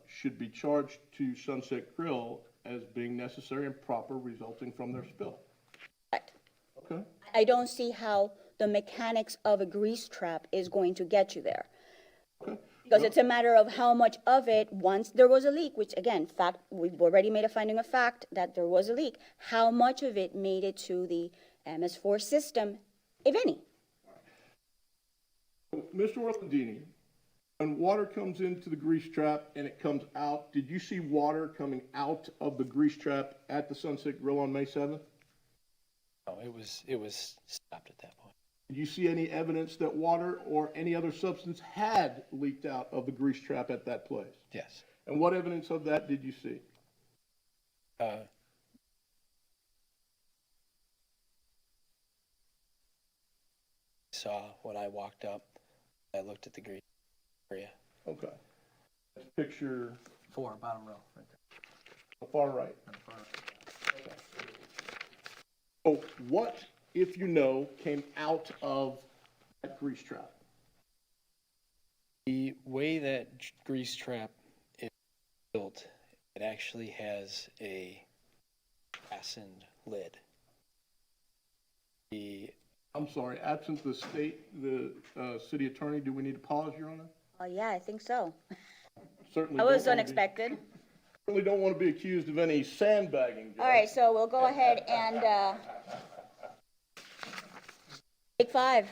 should be charged to Sunset Grill as being necessary and proper resulting from their spill. Correct. Okay? I don't see how the mechanics of a grease trap is going to get you there. Okay. Because it's a matter of how much of it, once there was a leak, which again, fact, we've already made a finding of fact that there was a leak, how much of it made it to the MS4 system, if any? Mr. Orlandini, when water comes into the grease trap and it comes out, did you see water coming out of the grease trap at the Sunset Grill on May 7th? No, it was stopped at that point. Did you see any evidence that water or any other substance had leaked out of the grease trap at that place? Yes. And what evidence of that did you see? Saw when I walked up, I looked at the grease area. Okay. That's picture 4, bottom row, right there. the far right. Okay. So what, if you know, came out of that grease trap? The way that grease trap is built, it actually has a fastened lid. I'm sorry, absent the city attorney, do we need to pause, Your Honor? Oh, yeah, I think so. Certainly. That don't was wanna be- unexpected. Certainly don't want to be accused of any sandbagging, Judge. All right, so we'll go ahead and take 5.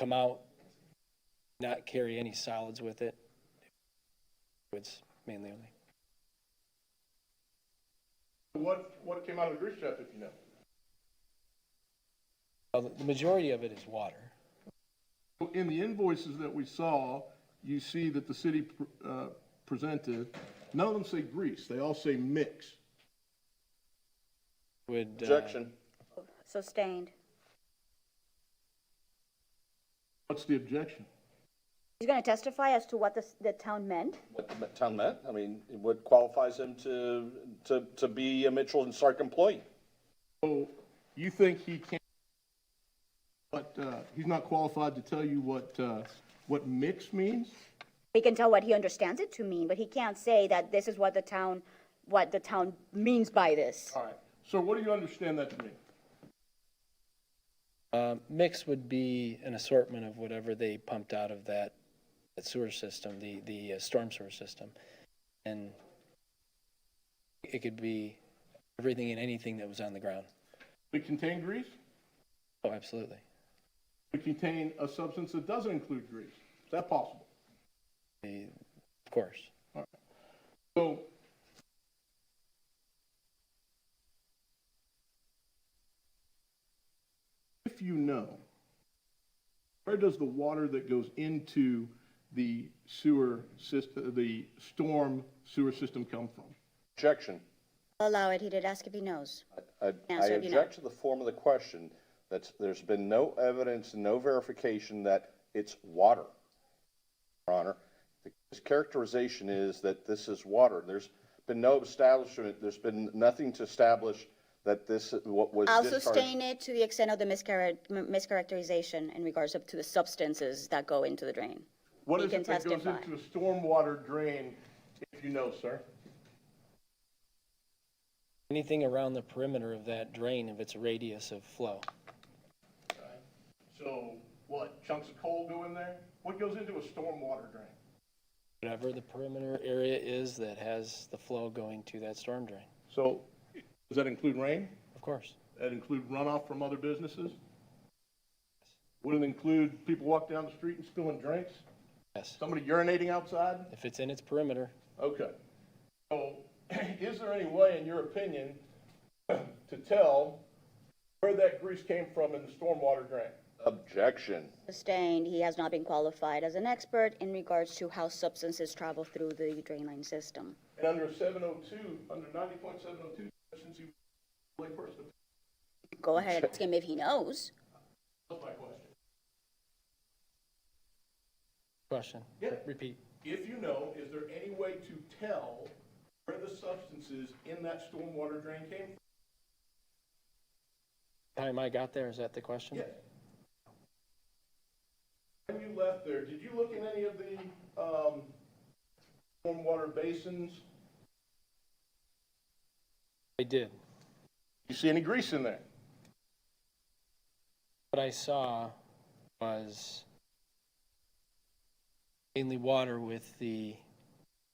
come out, not carry any solids with it. It's mainly only. What came out of the grease trap, if you know? Well, the majority of it is water. In the invoices that we saw, you see that the city presented, none of them say grease, they all say mix. Would, Objection. Sustained. What's the objection? He's going to testify as to what the town meant. What the town meant, I mean, what qualifies him to be a Mitchell and Stark employee? So you think he can't, but he's not qualified to tell you what mix means? He can tell what he understands it to mean, but he can't say that this is what the town means by this. All right, so what do you understand that to mean? mix would be an assortment of whatever they pumped out of that sewer system, the storm sewer system. And it could be everything and anything that was on the ground. It contain grease? Oh, absolutely. It contain a substance that doesn't include grease? Is that possible? Of course. So, if you know, where does the water that goes into the sewer system, the storm sewer system come from? Objection. Allow it. He did ask if he knows. I Answer if you know. object to the form of the question. There's been no evidence, no verification that it's water, Your Honor. His characterization is that this is water. There's been no establishment, there's been nothing to establish that this, what was I'll discharged. sustain it to the extent of the mischaracterization in regards to the substances that go into the drain. What He is can it that goes testify. into a stormwater drain, if you know, sir? Anything around the perimeter of that drain, if it's a radius of flow. So, what, chunks of coal go in there? What goes into a stormwater drain? Whatever the perimeter area is that has the flow going to that storm drain. So, does that include rain? Of course. That include runoff from other businesses? Would it include people walking down the street and spilling drinks? Yes. Somebody urinating outside? If it's in its perimeter, Okay. So, is there any way, in your opinion, to tell where that grease came from in the stormwater drain? Objection. Sustained, he has not been qualified as an expert in regards to how substances travel through the drain line system. And under 702, under 90.702, since you were a layperson, Go ahead, ask him if he knows. that's my question. question. Yeah. Repeat. If you know, is there any way to tell where the substances in that stormwater drain came from? Time I got there, is that the question? Yes. When you left there, did you look in any of the stormwater basins? I did. You see any grease in there? What I saw was mainly water with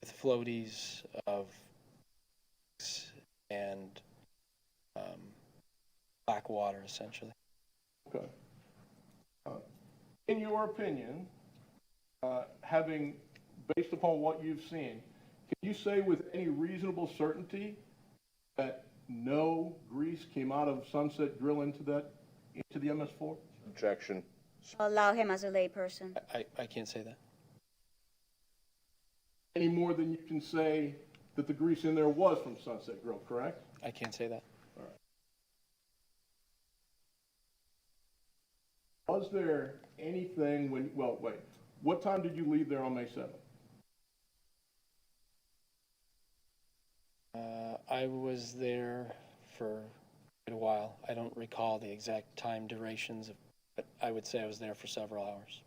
floaties of and black water, essentially. Okay. In your opinion, having, based upon what you've seen, can you say with any reasonable certainty that no grease came out of Sunset Grill into the MS4? Objection. Allow him as a layperson. I can't say that. Any more than you can say that the grease in there was from Sunset Grill, correct? I can't say that. Was there anything when, well, wait, what time did you leave there on May 7th? I was there for quite a while. I don't recall the exact time durations, but I would say I was there for several hours.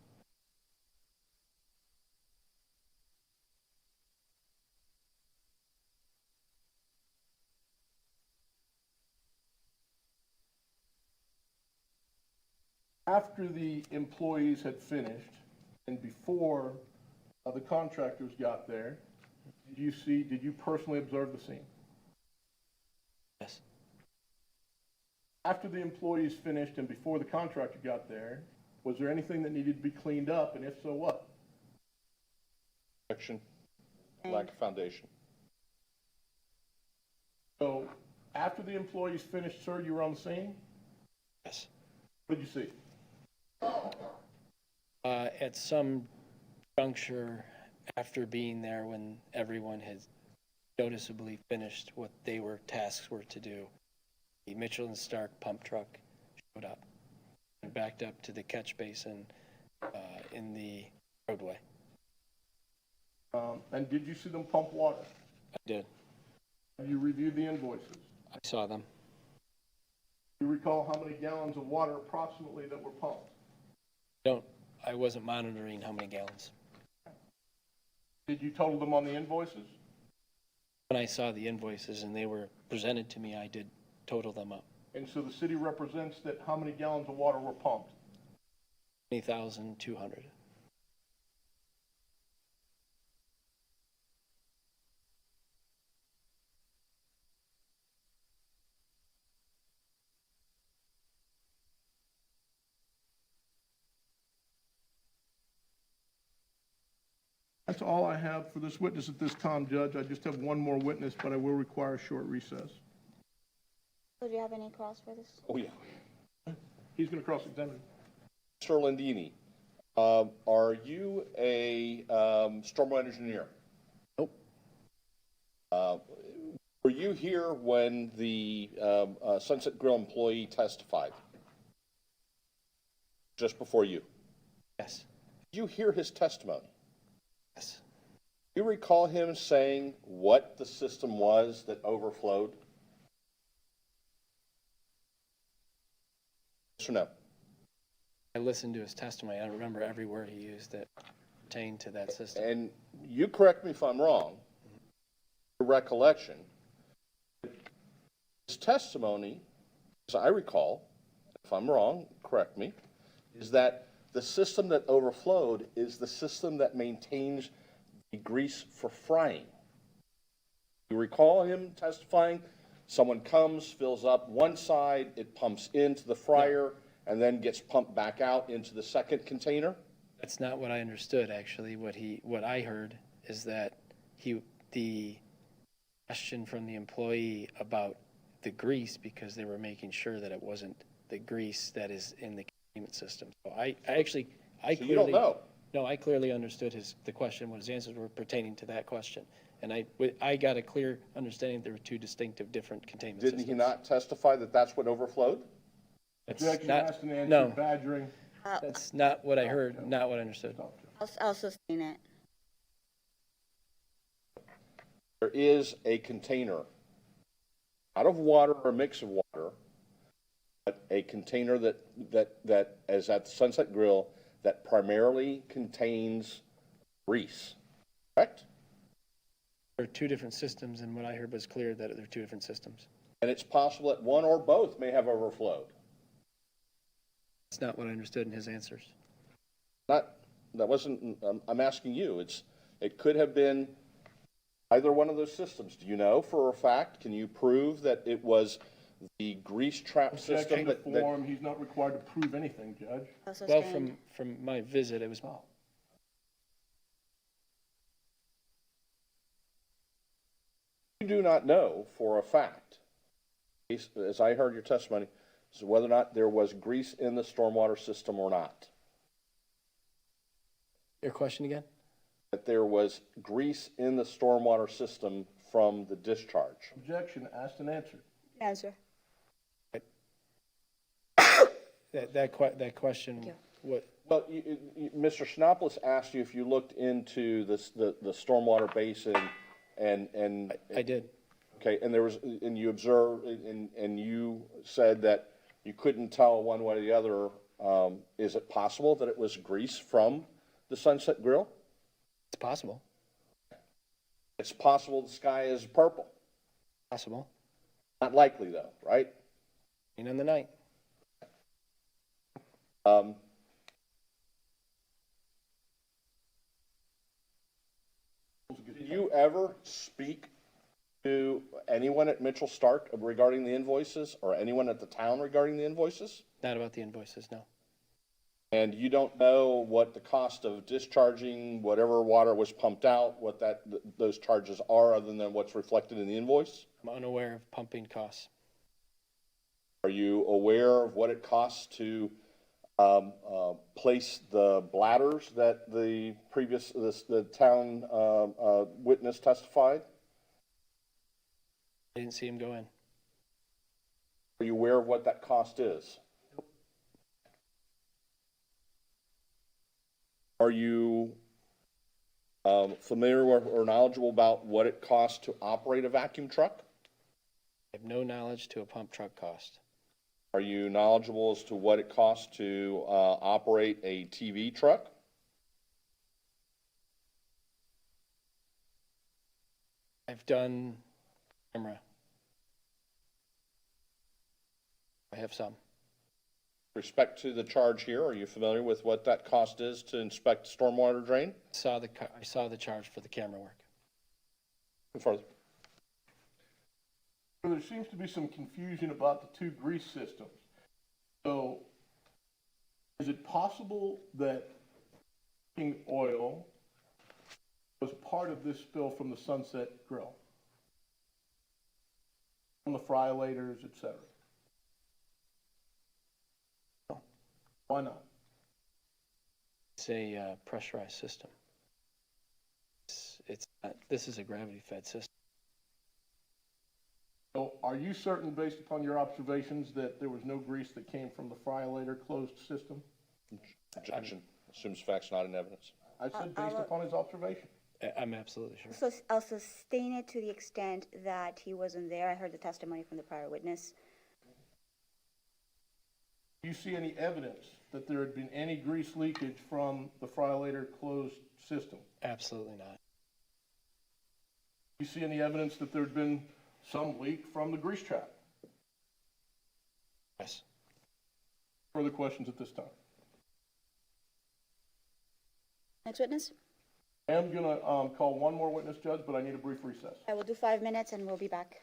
After the employees had finished and before the contractors got there, did you personally observe the scene? Yes. After the employees finished and before the contractor got there, Was there anything that needed to be cleaned up, and if so, what? Section, lack of foundation. So, after the employees finished, sir, you were on the scene? Yes. What did you see? At some juncture after being there, when everyone had noticeably finished what they were tasks were to do, the Mitchell and Stark pump truck showed up and backed up to the catch basin in the roadway. And did you see them pump water? I did. Have you reviewed the invoices? I saw them. Do you recall how many gallons of water approximately that were pumped? I wasn't monitoring how many gallons. Did you total them on the invoices? When I saw the invoices and they were presented to me, I did total them up. And so the city represents that how many gallons of water were pumped? 20,200. That's all I have for this witness at this time, Judge. I just have one more witness, but I will require a short recess. Do you have any cross for this? Oh, yeah. He's going to cross-examine. Mr. Landini, are you a stormwater engineer? Nope. Were you here when the Sunset Grill employee testified? Just before you? Yes. Did you hear his testimony? Yes. Do you recall him saying what the system was that overflowed? Yes or no? I listened to his testimony. I remember every word he used that pertained to that system. And you correct me if I'm wrong, your recollection, his testimony, as I recall, if I'm wrong, correct me, is that the system that overflowed is the system that maintains the grease for frying. You recall him testifying? Someone comes, fills up one side, it pumps into the fryer, and then gets pumped back out into the second container? That's not what I understood, actually. What I heard is that the question from the employee about the grease, because they were making sure that it wasn't the grease that is in the containment system. So I So clearly, you don't know? no, I clearly understood the question, what his answers were pertaining to that question. And I got a clear understanding that there were two distinctive different containment systems. Didn't he not testify that that's what overflowed? That's Objection, not, asked and answered, no, badgering. that's not what I heard, not what I understood. I'll sustain it. There is a container, not of water or a mix of water, but a container that is at the Sunset Grill that primarily contains grease, correct? There are two different systems, and what I heard was clear that there are two different systems. And it's possible that one or both may have overflowed. That's not what I understood in his answers. That wasn't, I'm asking you, it could have been either one of those systems. Do you know for a fact? Can you prove that it was the grease trap system Objection to that form. He's not required to prove anything, Judge. I'll Well, sustain. from my visit, it was, you do not know for a fact, as I heard your testimony, is whether or not there was grease in the stormwater system or not? your question again? That there was grease in the stormwater system from the discharge? Objection, asked and answered. Answer. That question, you. what, Well, Mr. Shinopoulos asked you if you looked into the stormwater basin and. I did. Okay, and there was, and you observed, and you said that you couldn't tell one way or the other. Is it possible that it was grease from the Sunset Grill? It's possible, It's possible the sky is purple. possible. Not likely though, right? And in the night, Did you ever speak to anyone at Mitchell Stark regarding the invoices, or anyone at the town regarding the invoices? not about the invoices, no. And you don't know what the cost of discharging whatever water was pumped out, what those charges are, other than what's reflected in the invoice? I'm unaware of pumping costs. Are you aware of what it costs to place the bladders that the town witness testified? I didn't see him go in. Are you aware of what that cost is? Are you familiar or knowledgeable about what it costs to operate a vacuum truck? I have no knowledge to a pump truck cost. Are you knowledgeable as to what it costs to operate a TV truck? I've done camera. I have some. With respect to the charge here, are you familiar with what that cost is to inspect stormwater drain? I saw the charge for the camera work. Go further. There seems to be some confusion about the two grease systems. So, is it possible that cooking oil was part of this spill from the Sunset Grill? From the fryolators, et cetera? Why not? It's a pressurized system. It's not, this is a gravity-fed system. So are you certain, based upon your observations, that there was no grease that came from the fryolator closed system? Objection. Assumes facts not in evidence. I said based upon his observation. I'm absolutely sure. So I'll sustain it to the extent that he wasn't there. I heard the testimony from the prior witness. Do you see any evidence that there had been any grease leakage from the fryolator closed system? Absolutely not. Do you see any evidence that there had been some leak from the grease trap? Yes. Further questions at this time? Next witness? I am going to call one more witness, Judge, but I need a brief recess. I will do 5 minutes and we'll be back.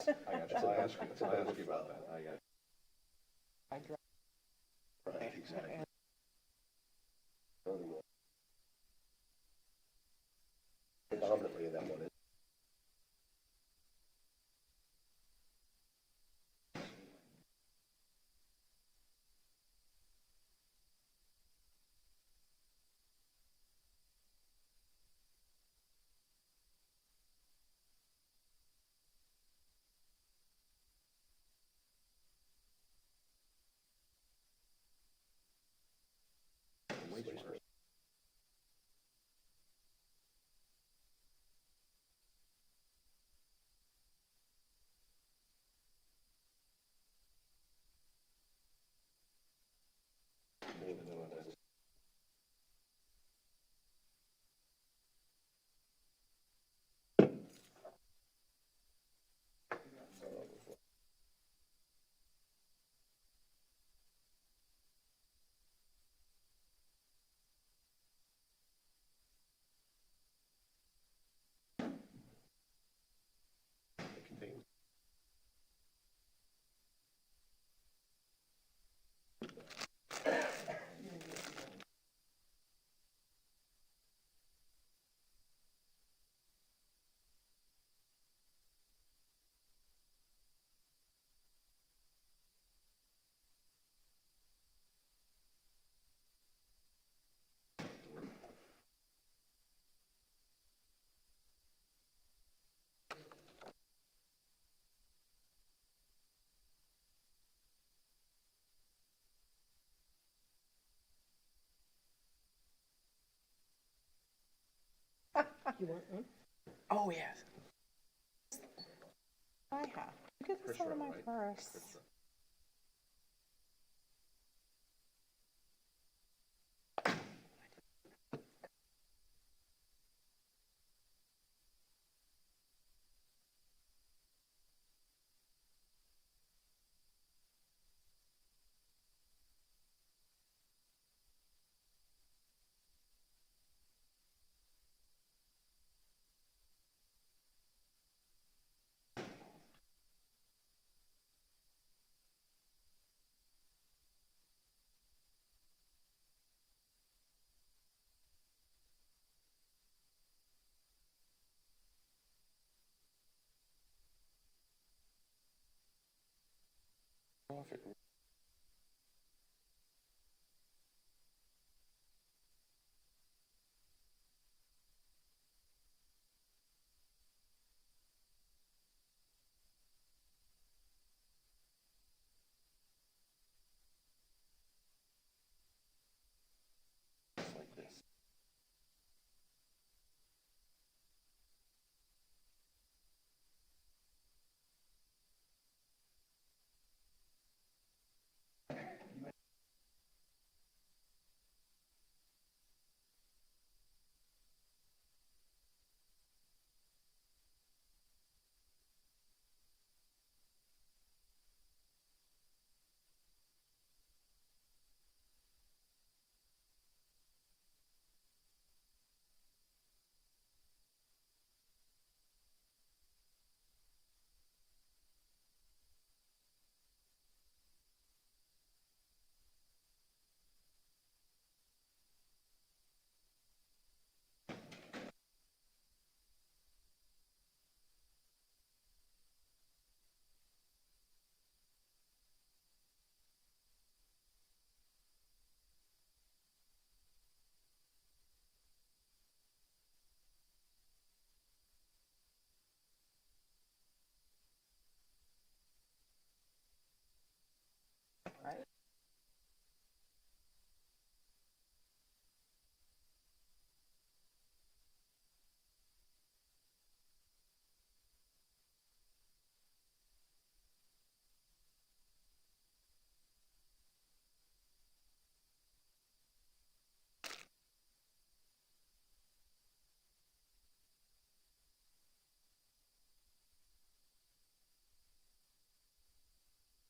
I got you. I'll ask you about that. I got you. Right, exactly. Predominantly that one is. Oh, yes. I have. Get this out of my purse.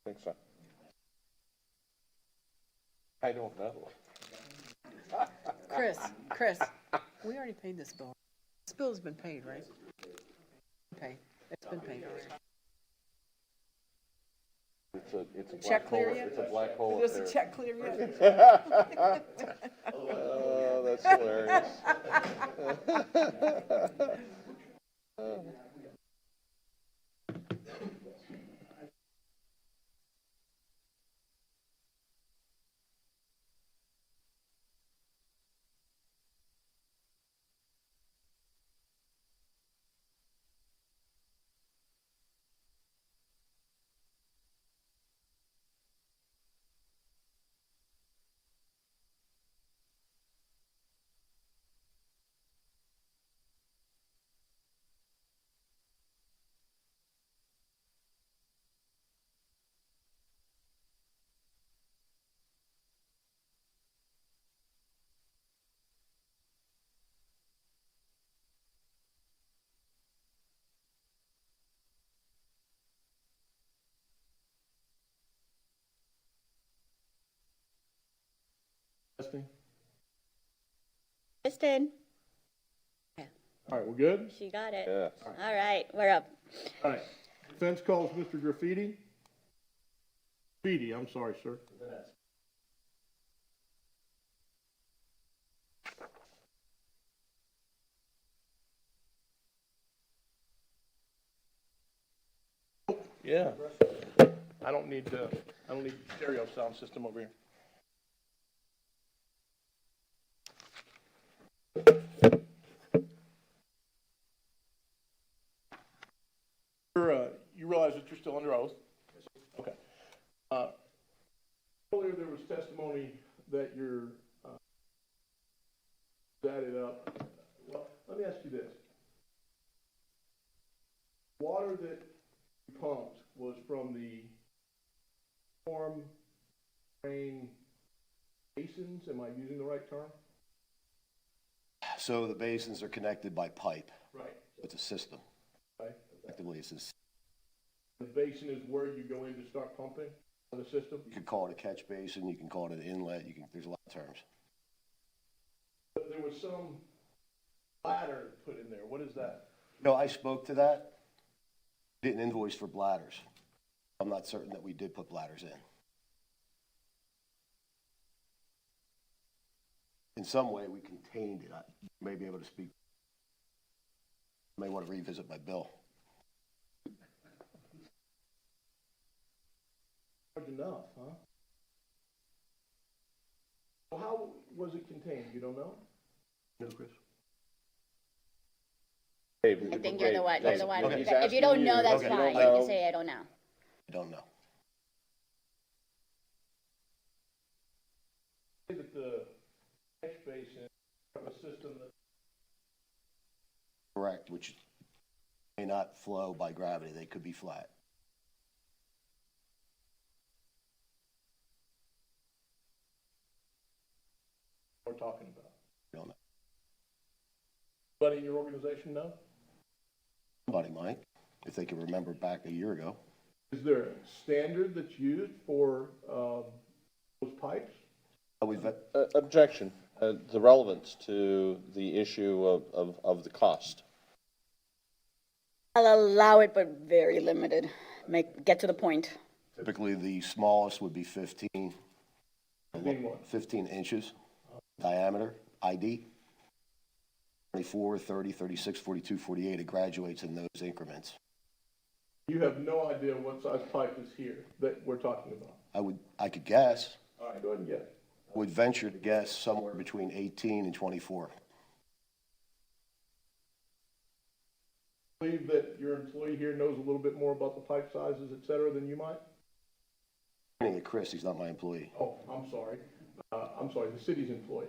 I think so. I don't know. Chris, we already paid this bill. This bill's been paid, right? Okay, it's been paid already. It's a Check black hole, clear yet? it's a black hole up Does there. the check clear yet? Oh, that's hilarious. Testing. Kristen, All right, we're good? she got it. Yes. All right, we're up. All right. Defense calls Mr. Graffiti. Graffiti, I'm sorry, sir. Yeah. I don't need stereo sound system over here. You realize that you're still under oath? Okay. Earlier there was testimony that you're added up. Well, let me ask you this. Water that you pumped was from the storm drain basins, am I using the right term? So the basins are connected by pipe. Right. It's a system. Okay. Effectively, it's a, The basin is where you go in to start pumping on the system? you could call it a catch basin, you can call it an inlet, there's a lot of terms. But there was some bladder put in there, what is that? No, I spoke to that. Didn't invoice for bladders. I'm not certain that we did put bladders in. In some way, we contained it. I may be able to speak. May want to revisit my bill. Large enough, huh? Well, how was it contained, you don't know? No, Chris? Dave, I think you're the one, you're the one. Okay. He's If you don't asking know, you. that's Okay. fine. You No. can say, I don't know. I don't know. Say that the catch basin, a system that Correct, which may not flow by gravity. They could be flat. we're talking about. I don't know. Anybody in your organization know? Somebody might, if they can remember back a year ago. Is there a standard that's used for those pipes? We've, Objection, the relevance to the issue of the cost. I'll allow it, but very limited. Get to the point. typically, the smallest would be 15. 15 what? 15 inches diameter, ID. 24, 30, 36, 42, 48, it graduates in those increments. You have no idea what size pipe is here that we're talking about? I could guess, All right, go ahead and get it. I would venture to guess somewhere between 18 and 24. Believe that your employee here knows a little bit more about the pipe sizes, et cetera, than you might? Pointing at Chris, he's not my employee. Oh, I'm sorry. The city's employee.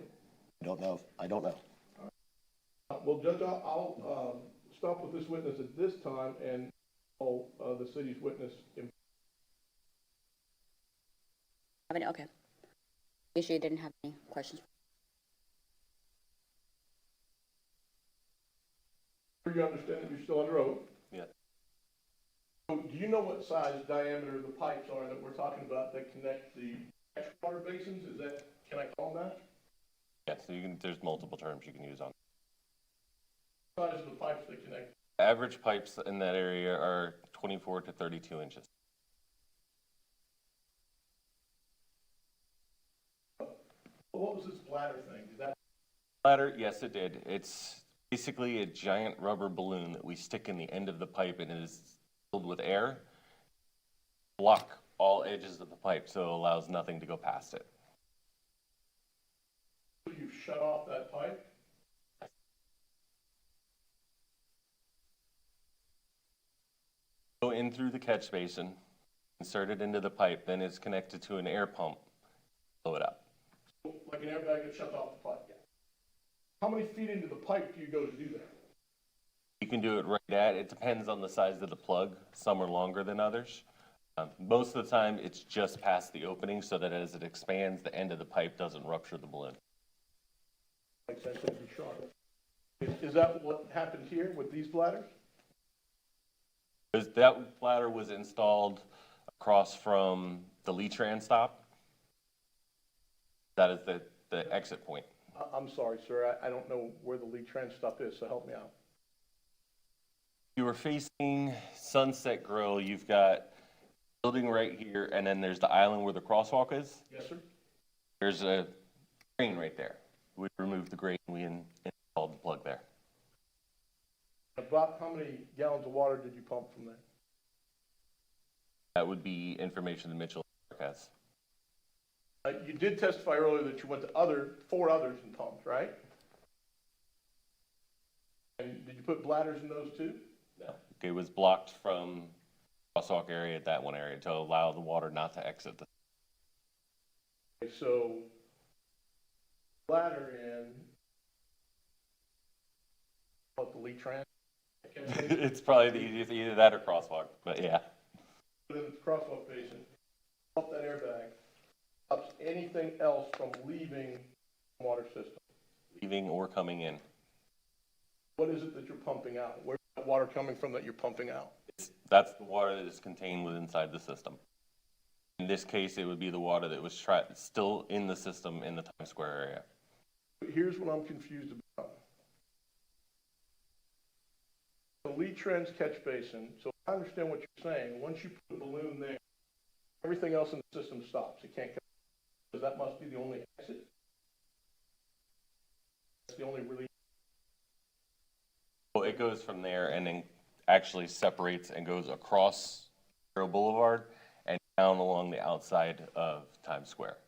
I don't know. Well, Judge, I'll stop with this witness at this time and call the city's witness. Okay. You sure you didn't have any questions? You understand that you're still under oath? Yeah. So do you know what size diameter the pipes are that we're talking about that connect the water basins? Can I call them that? Yeah, so there's multiple terms you can use on. Size of the pipes that connect? Average pipes in that area are 24 to 32 inches. What was this bladder thing? Is that Bladder, yes, it did. It's basically a giant rubber balloon that we stick in the end of the pipe, and it is filled with air. Block all edges of the pipe, so it allows nothing to go past it. you shut off that pipe? Go in through the catch basin, insert it into the pipe, then it's connected to an air pump, blow it up. Like an airbag that shuts off the pipe? How many feet into the pipe do you go to do that? You can do it right at, it depends on the size of the plug. Some are longer than others. Most of the time, it's just past the opening so that as it expands, the end of the pipe doesn't rupture the balloon. Makes sense to be sharp. Is that what happened here with these bladders? Because that bladder was installed across from the Lee-Tran stop. That is the exit point. I'm sorry, sir, I don't know where the Lee-Tran stuff is, so help me out. You were facing Sunset Grill, you've got building right here, and then there's the island where the crosswalk is. Yes, sir? There's a drain right there. We removed the drain, we installed the plug there. About how many gallons of water did you pump from there? That would be information that Mitchell has. You did testify earlier that you went to four others and pumped, right? And did you put bladders in those too? No. It was blocked from crosswalk area at that one area to allow the water not to exit. Okay, so bladder in, what, the Lee-Tran? It's probably the easiest, either that or crosswalk, but yeah. Put it in the crosswalk basin, off that airbag, stops anything else from leaving the water system. Leaving or coming in. What is it that you're pumping out? Where's that water coming from that you're pumping out? That's the water that is contained within inside the system. In this case, it would be the water that was still in the system in the Times Square area. Here's what I'm confused about. The Lee-Tran's catch basin, so I understand what you're saying. Once you put a balloon there, everything else in the system stops. It can't come, because that must be the only exit. That's the only release. Well, it goes from there and then actually separates and goes across Arrow Boulevard and down along the outside of Times Square.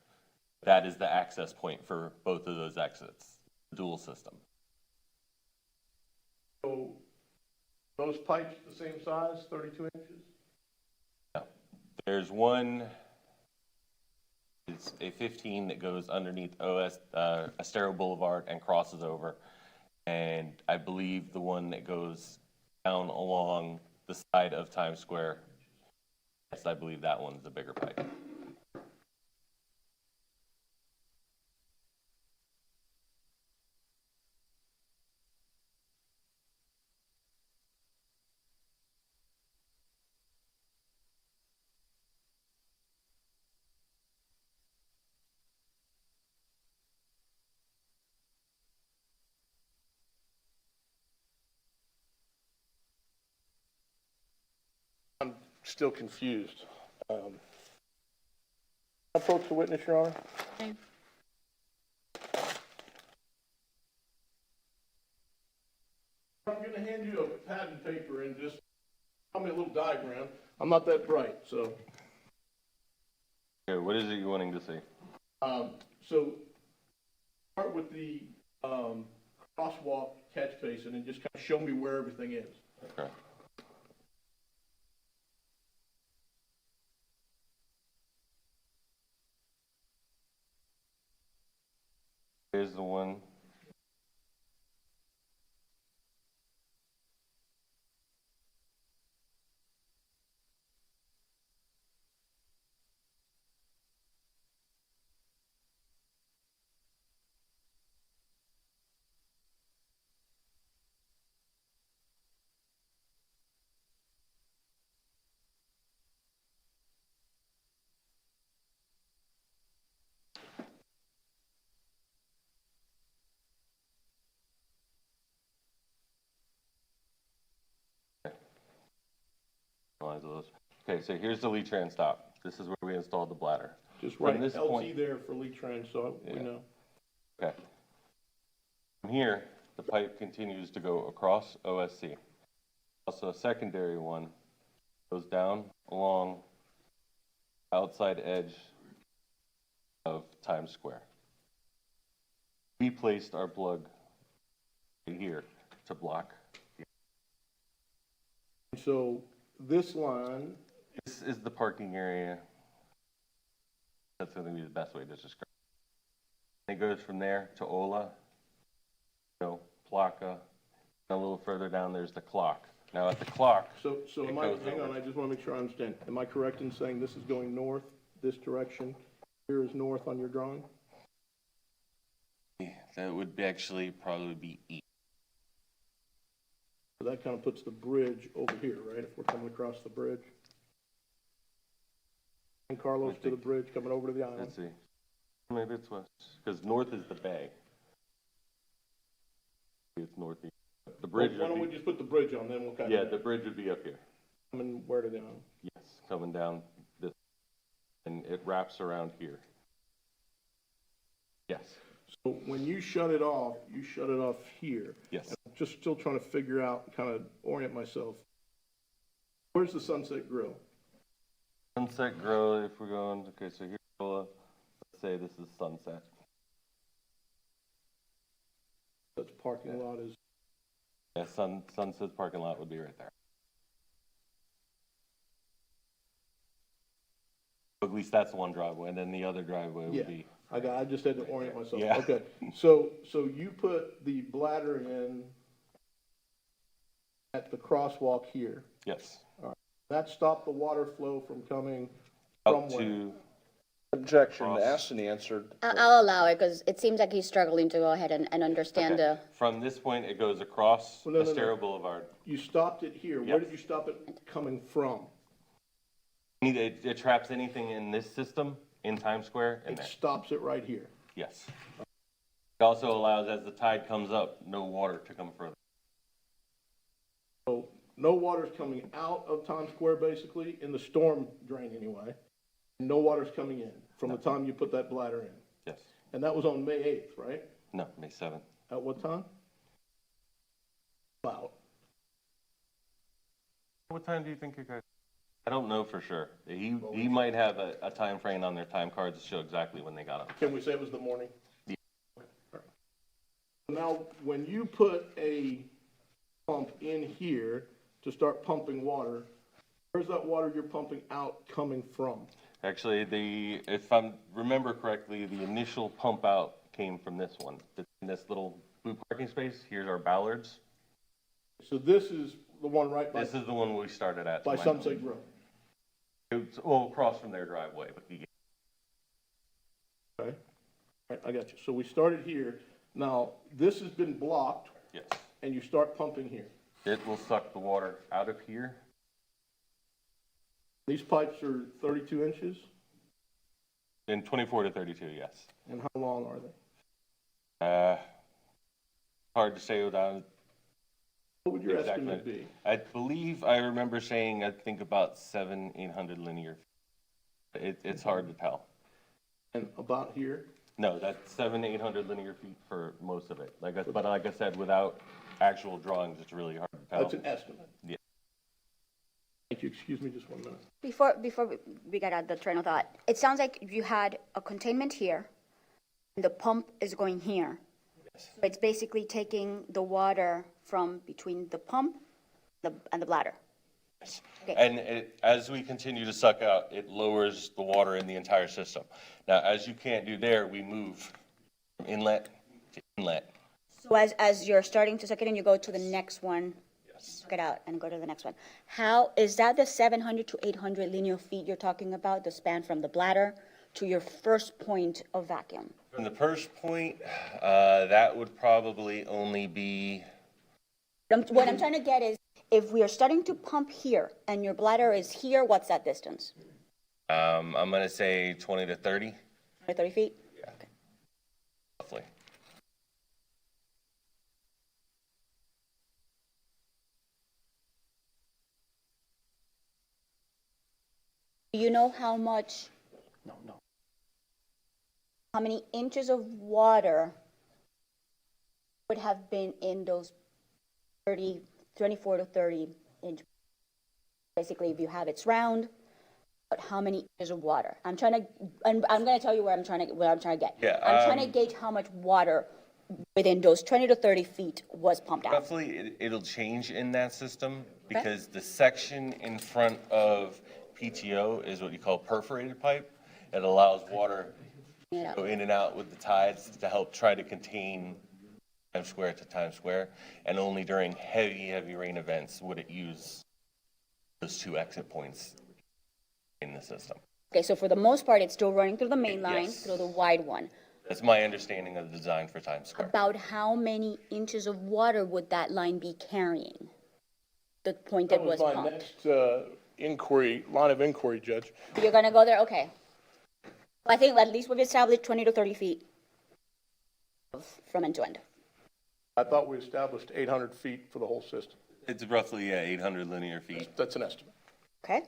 That is the access point for both of those exits, dual system. So those pipes the same size, 32 inches? No. There's one, it's a 15 that goes underneath Estero Boulevard and crosses over. And I believe the one that goes down along the side of Times Square, yes, I believe that one's the bigger pipe. I'm still confused. Approach the witness, Your Honor. Okay. I'm going to hand you a pad and paper and just tell me a little diagram. I'm not that bright, so. Okay, what is it you're wanting to see? So start with the crosswalk catch basin and just kind of show me where everything is. Okay. Here's the one. Okay, so here's the Lee-Tran stop. This is where we installed the bladder. Just From write this LT point- there for Lee-Tran, so we Yeah. know. Okay. From here, the pipe continues to go across OSC. Also, a secondary one goes down along outside edge of Times Square. We placed our plug right here to block. So this line, This is the parking area. That's going to be the best way to describe it. It goes from there to Ola, Plaka, and a little further down there's the clock. Now at the clock, so it am I, goes hang on, over. I just want to make sure I understand. Am I correct in saying this is going north, this direction? Here is north on your drawing? That would be actually probably be east. So that kind of puts the bridge over here, right, if we're coming across the bridge? And Carlos to the bridge, coming over to the island? Let's see. Maybe it's west, because north is the bay. It's northeast. The bridge Why don't we would be, just put the bridge on, then we'll kind yeah, of, the bridge would be up here. coming where to the island? Yes, coming down this, and it wraps around here. Yes, So when you shut it off here. yes. I'm just still trying to figure out, kind of orient myself. Where's the Sunset Grill? Sunset Grill, if we're going, okay, so here's, let's say this is Sunset. That's parking lot is, Yeah, Sunset's parking lot would be right there. At least that's one driveway, and then the other driveway yeah, would be, I just had to orient myself. Yeah. Okay, so you put the bladder in at the crosswalk here. yes, That stopped the water flow from coming out from where? to, Objection, Cross. asked and answered. I'll allow it, because it seems like he's struggling to go ahead and understand okay. the, From this point, it goes across Well, no, no, no. Estero Boulevard. You stopped it here. Where Yes. did you stop it coming from? It traps anything in this system, in Times Square, in It there, stops it right here. yes. It also allows, as the tide comes up, no water to come further. So no water's coming out of Times Square, basically, in the storm drain anyway. No water's coming in from the time you put that bladder in. Yes, And that was on May 8th, right? no, May 7th. At what time? About. What time do you think you guys? I don't know for sure. He might have a time frame on their time cards to show exactly when they got them. Can we say it was the morning? Yeah. Okay. Now, when you put a pump in here to start pumping water, where's that water you're pumping out coming from? Actually, if I remember correctly, the initial pump out came from this one. In this little blue parking space, here's our ballards. So this is the one right by, This is the one we started at. by to my Sunset knowledge. Grill. It's, well, across from their driveway, but Okay? I got you. So we started here. Now, this has been blocked yes. and you start pumping here. It will suck the water out of here. These pipes are 32 inches, In 24 to 32, yes. and how long are they? Hard to say without What would your exactly. estimate be? I believe I remember saying, I think about 800 linear. It's hard to tell. And about here? No, that's 800 linear feet for most of it. But like I said, without actual drawings, it's really hard to tell. That's an estimate. Yeah. Thank you. Excuse me just 1 minute. before we get at the train of thought, it sounds like you had a containment here, and the pump is going here. So it's basically taking the water from between the pump and the bladder. Okay. And as we continue to suck out, it lowers the water in the entire system. Now, as you can't do there, we move from inlet to inlet. So as you're starting to suck it in, you go to the next one, suck it out, and go to the next one. How, is that the 700 to 800 linear feet you're talking about, the span from the bladder to your first point of vacuum? From the first point, that would probably only be, What I'm trying to get is, if we are starting to pump here and your bladder is here, what's that distance? I'm gonna say 20 to 30, 30 feet? roughly. Do you know how much? No. How many inches of water would have been in those 24 to 30 inch. Basically, if you have it's round, but how many inches of water? I'm going to tell you where I'm trying to get. Yeah, I'm trying to gauge how much water within those 20 to 30 feet was pumped out. Roughly, it'll change in that system because the section in front of PTO is what you call perforated pipe. It allows water to go in and out with the tides to help try to contain Times Square to Times Square. And only during heavy rain events would it use those two exit points in the system. Okay, so for the most part, it's still running through the main line, Yes. through the wide one. That's my understanding of the design for Times Square. About how many inches of water would that line be carrying? The point that That was was my pumped. next line of inquiry, Judge. You're gonna go there, okay. I think at least we've established 20 to 30 feet from end to end. I thought we established 800 feet for the whole system. It's roughly 800 linear feet. That's an estimate. Okay?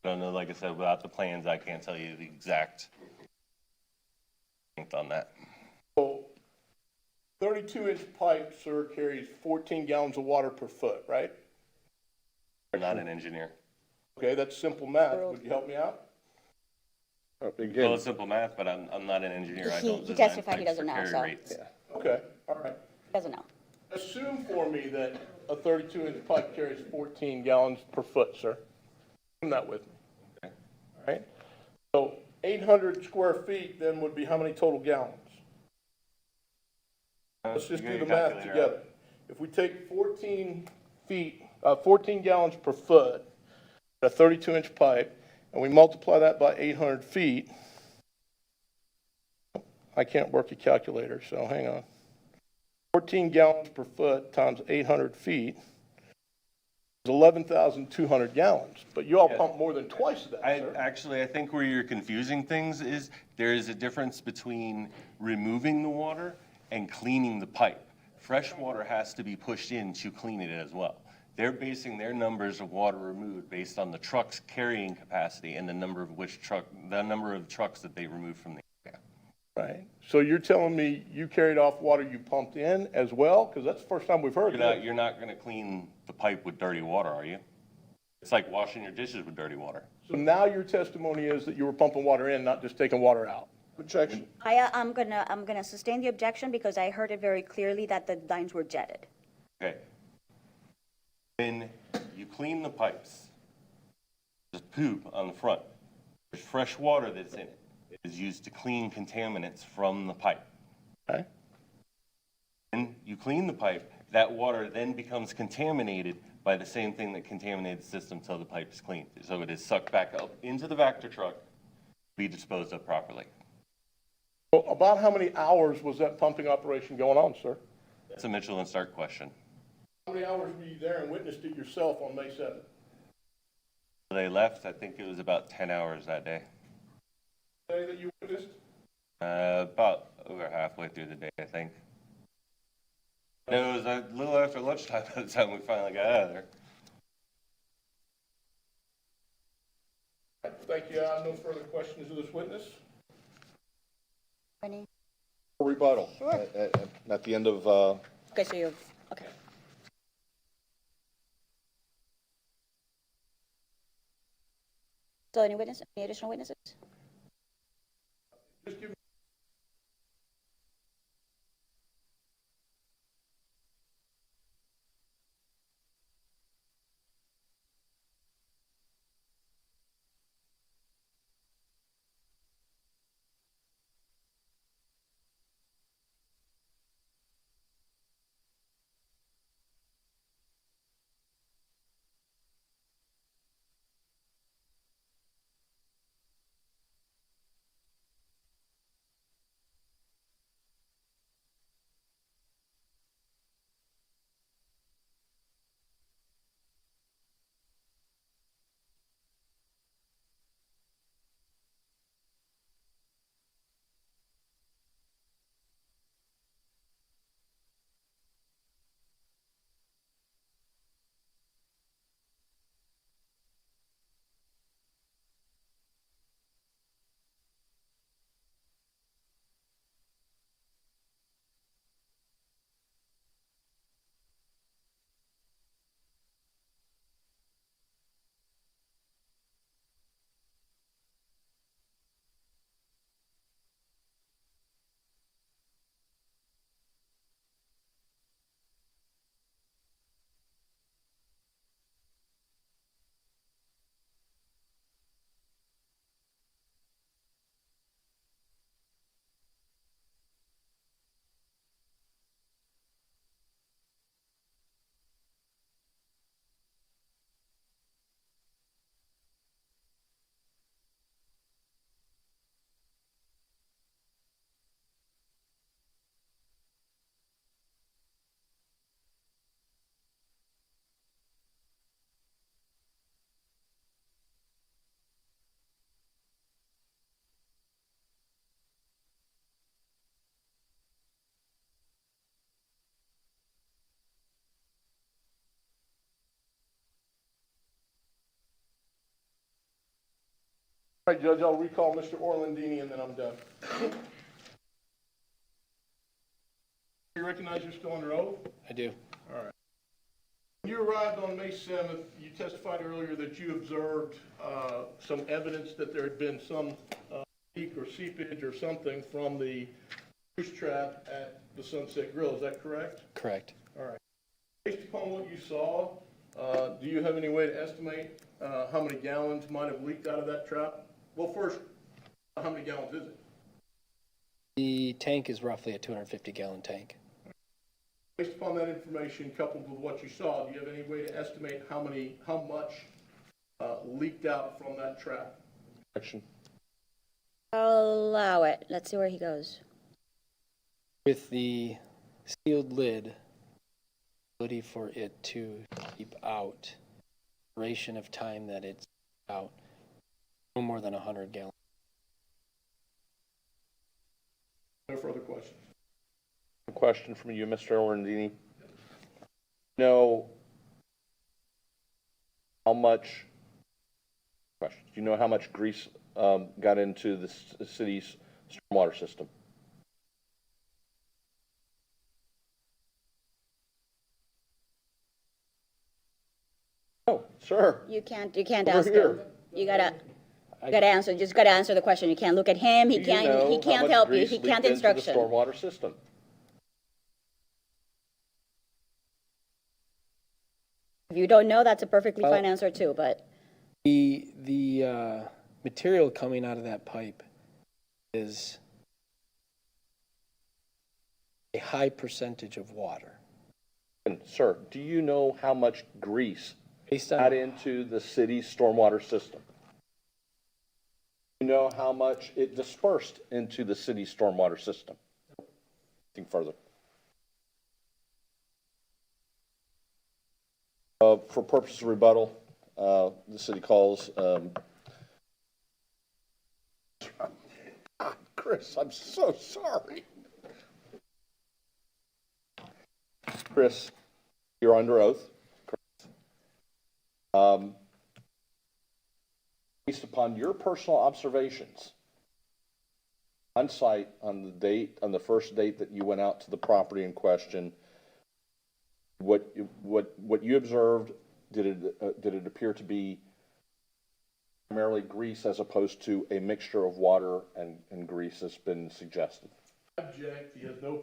I don't know, like I said, without the plans, I can't tell you the exact length on that. So 32-inch pipe, sir, carries 14 gallons of water per foot, right? I'm not an engineer. Okay, that's simple math. Would you help me out? Well, Again, it's simple math, but I'm not an engineer. I He- don't he design testified he pipes doesn't for know, carrier so- rates. Okay, all right. Doesn't know. Assume for me that a 32-inch pipe carries 14 gallons per foot, sir. Assume that with me. Okay. All right? So 800 square feet then would be how many total gallons? Let's just You do got the your math calculator together. If we take 14 gallons per foot, a 32-inch pipe, and we multiply that by 800 feet, I can't work a calculator, so hang on. 14 gallons per foot times 800 feet is 11,200 gallons. But you all pump more than twice that, sir. I think where you're confusing things is there is a difference between removing the water and cleaning the pipe. Fresh water has to be pushed in to clean it as well. They're basing their numbers of water removed based on the truck's carrying capacity and the number of trucks that they removed from the area. Right? So you're telling me you carried off water you pumped in as well? Because that's the first time we've heard that. You're not gonna clean the pipe with dirty water, are you? It's like washing your dishes with dirty water. So now your testimony is that you were pumping water in, not just taking water out. Objection. I'm gonna sustain the objection because I heard it very clearly that the lines were jetted. Okay. When you clean the pipes, there's poop on the front. There's fresh water that's in it. It is used to clean contaminants from the pipe. Okay? When you clean the pipe, that water then becomes contaminated by the same thing that contaminated the system until the pipe is cleaned. So it is sucked back up into the Vector truck, be disposed of properly. Well, about how many hours was that pumping operation going on, sir? That's a Mitchell and Stark question. How many hours were you there and witnessed it yourself on May 7th? They left, I think it was about 10 hours that day. Day that you witnessed? About over halfway through the day, I think. No, it was a little after lunchtime by the time we finally got out of there. Thank you. I have no further questions of this witness. Any? rebuttal. Sure. At the end of, Okay, so you're, okay. So any additional witnesses? Just give me All right, Judge, I'll recall Mr. Orlandini and then I'm done. You recognize you're still under oath? I do. When you arrived on May 7th, you testified earlier that you observed some evidence that there had been some leak or seepage or something from the goose trap at the Sunset Grill. Is that correct? Correct. All right. Based upon what you saw, do you have any way to estimate how many gallons might have leaked out of that trap? Well, first, how many gallons is it? The tank is roughly a 250-gallon tank. Based upon that information, coupled with what you saw, do you have any way to estimate how much leaked out from that trap? Action. I'll allow it. Let's see where he goes. With the sealed lid, ability for it to keep out, duration of time that it's out, no more than 100 gallons. No further questions. A question from you, Mr. Orlandini. Know how much, question, do you know how much grease got into the city's stormwater system? Oh, sir. You can't Over ask here. him. You gotta answer, just gotta answer the question. You can't look at him. He Do you know can't how much help you. grease He leaked can't into the instruction. stormwater system? If you don't know, that's a perfectly Well- fine answer too, but The material coming out of that pipe is a high percentage of water. And, sir, do you know how much grease Based got on, into the city's stormwater system? You know how much it dispersed into the city's stormwater system? Think further. For purposes of rebuttal, the city calls, Chris, I'm so sorry. Chris, you're under oath. Based upon your personal observations on site on the first date that you went out to the property in question, what you observed, did it appear to be primarily grease as opposed to a mixture of water and grease that's been suggested? Object, he has no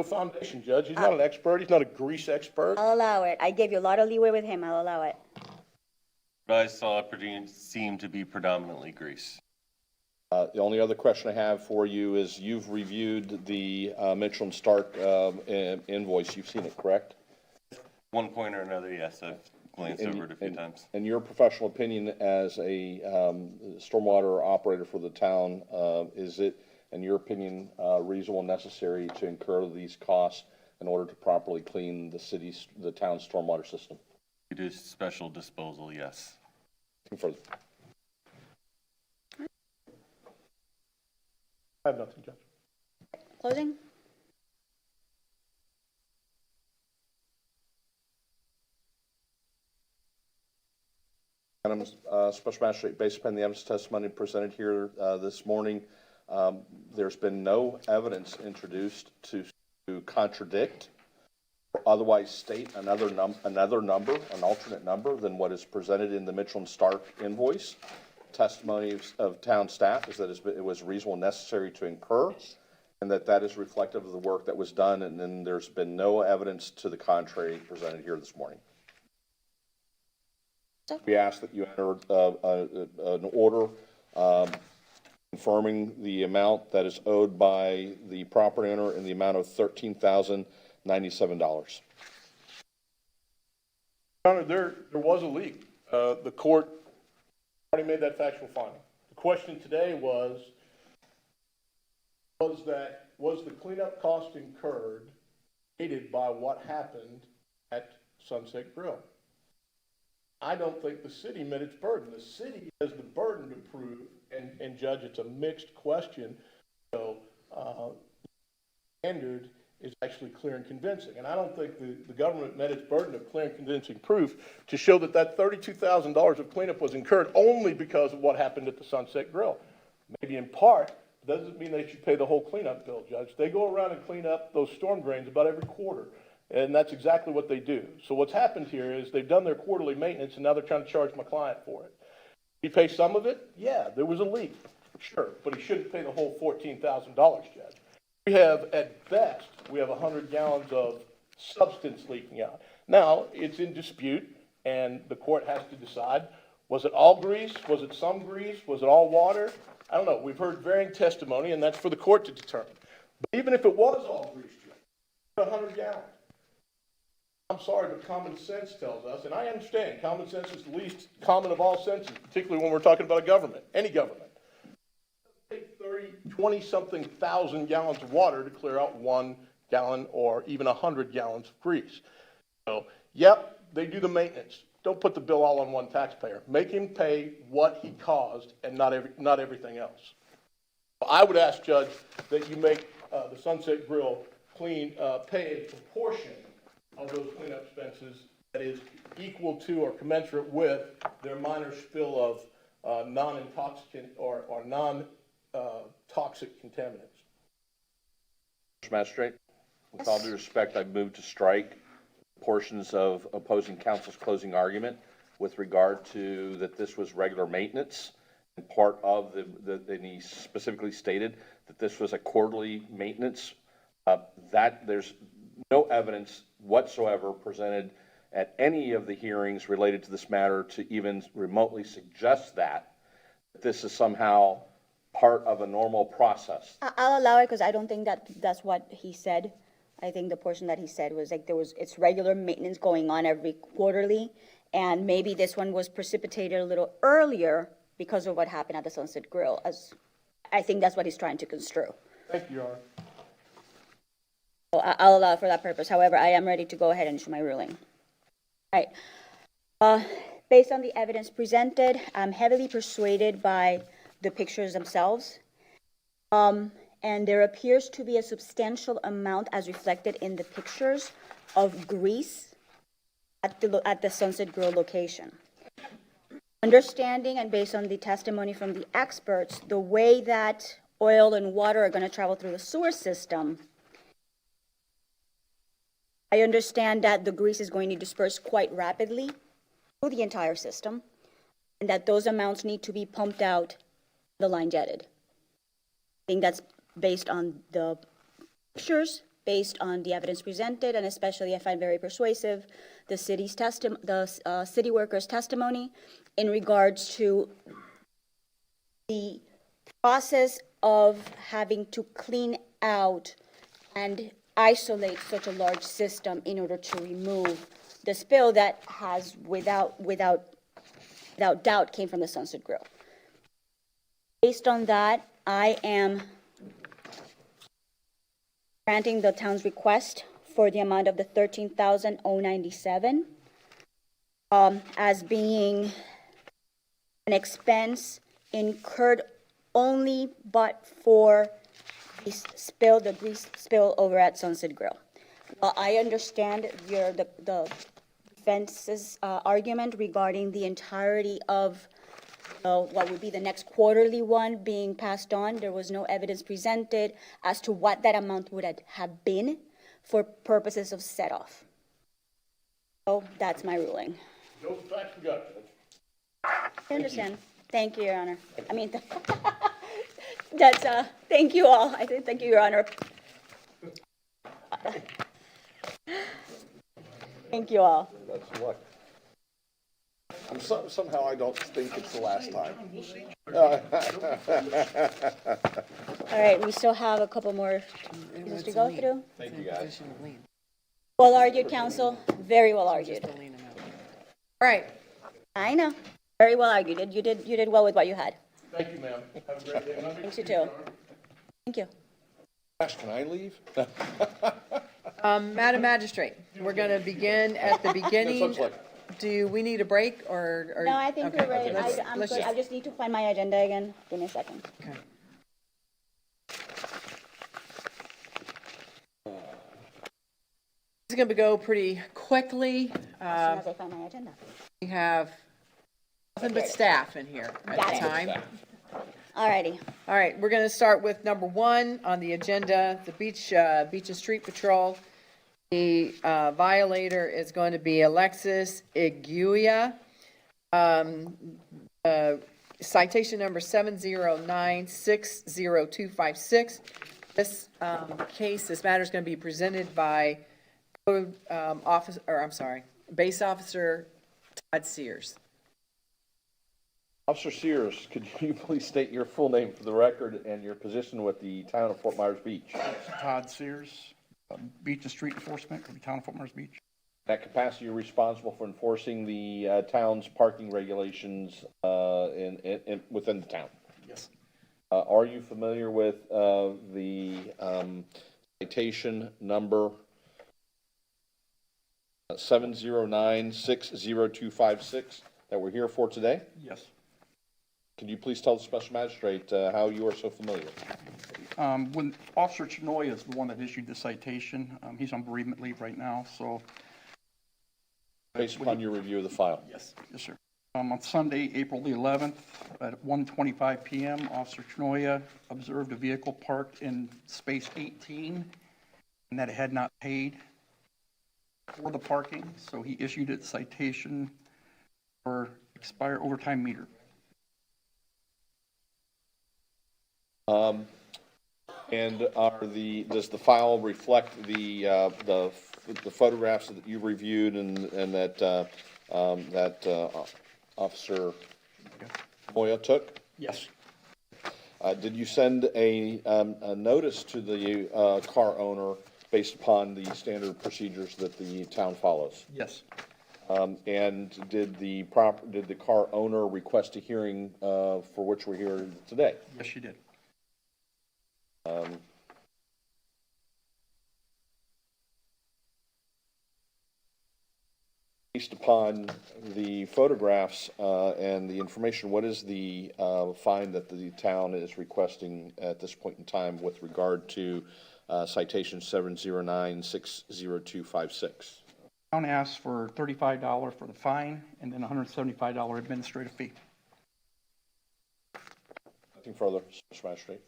foundation, Judge. He's not an expert. He's not a grease expert. I'll allow it. I gave you a lot of leeway with him. I'll allow it. What I saw seemed to be predominantly grease. The only other question I have for you is you've reviewed the Mitchell and Stark invoice. You've seen it, correct? One point or another, yes, I've glanced over it a few times. In your professional opinion as a stormwater operator for the town, is it, in your opinion, reasonable and necessary to incur these costs in order to properly clean the town's stormwater system? You do special disposal, yes. Anything further? I have nothing, Judge. Closing? Madam Special Magistrate, based upon the evidence testimony presented here this morning, there's been no evidence introduced to contradict or otherwise state another number, an alternate number than what is presented in the Mitchell and Stark invoice. Testimony of town staff is that it was reasonable and necessary to incur, and that is reflective of the work that was done, and then there's been no evidence to the contrary presented here this morning. We ask that you enter an order confirming the amount that is owed by the property owner in the amount of $13,097. Your Honor, there was a leak. The court already made that factual finding. The question today was the cleanup cost incurred aided by what happened at Sunset Grill? I don't think the city met its burden. The city has the burden to prove, and Judge, it's a mixed question. So, standard is actually clear and convincing. And I don't think the government met its burden of clear and convincing proof to show that that $32,000 of cleanup was incurred only because of what happened at the Sunset Grill. Maybe in part, doesn't mean they should pay the whole cleanup bill, Judge. They go around and clean up those storm drains about every quarter, and that's exactly what they do. So what's happened here is they've done their quarterly maintenance, and now they're trying to charge my client for it. He pay some of it? Yeah, there was a leak, sure, but he shouldn't pay the whole $14,000, Judge. We have, at best, 100 gallons of substance leaking out. Now, it's in dispute, and the court has to decide, was it all grease? Was it some grease? Was it all water? I don't know. We've heard varying testimony, and that's for the court to determine. But even if it was all grease, Judge, 100 gallons. I'm sorry, but common sense tells us, and I understand, common sense is the least common of all senses, particularly when we're talking about a government, any government. Take 20-something thousand gallons of water to clear out 1 gallon or even 100 gallons of grease. So, yep, they do the maintenance. Don't put the bill all on one taxpayer. Make him pay what he caused and not everything else. I would ask, Judge, that you make the Sunset Grill pay a proportion of those cleanup expenses that is equal to or commensurate with their minor spill of non-intoxicant or non-toxic contaminants. Mr. Magistrate, with all due respect, I move to strike portions of opposing counsel's closing argument with regard to that this was regular maintenance, and part of and he specifically stated that this was a quarterly maintenance. That there's no evidence whatsoever presented at any of the hearings related to this matter to even remotely suggest that this is somehow part of a normal process. I'll allow it because I don't think that's what he said. I think the portion that he said was like it's regular maintenance going on every quarterly, and maybe this one was precipitated a little earlier because of what happened at the Sunset Grill. As I think that's what he's trying to construe. Thank you, Your Honor. So I'll allow it for that purpose. However, I am ready to go ahead and issue my ruling. All right. Based on the evidence presented, I'm heavily persuaded by the pictures themselves. And there appears to be a substantial amount, as reflected in the pictures, of grease at the Sunset Grill location. Understanding and based on the testimony from the experts, the way that oil and water are going to travel through the sewer system, I understand that the grease is going to disperse quite rapidly through the entire system, and that those amounts need to be pumped out, the line jetted. I think that's based on the pictures, based on the evidence presented, and especially I find very persuasive the city workers' testimony in regards to the process of having to clean out and isolate such a large system in order to remove the spill that has, without doubt, came from the Sunset Grill. Based on that, I am granting the town's request for the amount of the $13,097 as being an expense incurred only but for the grease spill over at Sunset Grill. Well, I understand the defense's argument regarding the entirety of what would be the next quarterly one being passed on. There was no evidence presented as to what that amount would have been for purposes of set-off. So that's my ruling. Those facts we got, Judge. I understand. Thank you, Your Honor. I mean, that's, thank you all. I say thank you, Your Honor. Thank you all. That's what. Somehow I don't think it's the last time. All right, we still have a couple more pieces to go through. Thank you, guys. Well argued, counsel. Very well argued. All right. I know. Very well argued. You did well with what you had. Thank you, ma'am. Have a great day. Thanks, you too. Thank you. Gosh, can I leave? Madam Magistrate, we're going to begin at the beginning. looks like- Do we need a break or? No, I think okay, we're ready. let's- I'm let's good. I just need to find my agenda again. Give me a second. Okay. is going to go pretty quickly. As soon as I find my agenda. We have nothing but staff in here at Got the it. time. Alrighty. All right, we're going to start with number 1 on the agenda, the Beach and Street Patrol. The violator is going to be Alexis Iguia. Citation number 709-60256. This this matter is going to be presented by Base Officer Todd Sears. Officer Sears, could you please state your full name for the record and your position with the town of Fort Myers Beach? Todd Sears, Beach and Street Enforcement for the town of Fort Myers Beach. In that capacity, you're responsible for enforcing the town's parking regulations within the town. Yes. Are you familiar with the citation number 709-60256 that we're here for today? Yes. Could you please tell the special magistrate how you are so familiar? When Officer Chinoy is the one that issued the citation, he's on bereavement leave right now, so. Based upon your review of the file? Yes, sir. On Sunday, April the 11th, at 1:25 p.m., Officer Chinoy observed a vehicle parked in space 18 and that it had not paid for the parking, so he issued a citation for expired overtime meter. And does the file reflect the photographs that you reviewed and that Officer Moya took? Yes. Did you send a notice to the car owner based upon the standard procedures that the town follows? Yes. And did the car owner request a hearing for which we're here today? Yes, she did. Based upon the photographs and the information, what is the fine that the town is requesting at this point in time with regard to citation 709-60256? Town asked for $35 for the fine and then $175 administrative fee. Nothing further, Mr. Magistrate.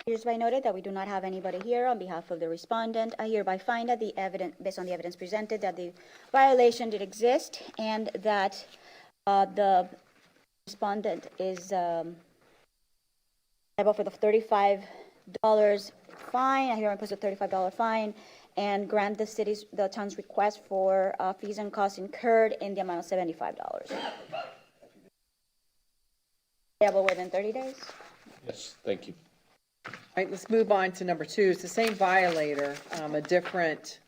Hereby noted that we do not have anybody here. On behalf of the respondent, I hereby find that based on the evidence presented, that the violation did exist and that the respondent is liable for the $35 fine. I hereby impose a $35 fine and grant the town's request for fees and costs incurred in the amount of $75. Liable within 30 days? Yes, thank you. All right, let's move on to number 2. It's the same violator, a different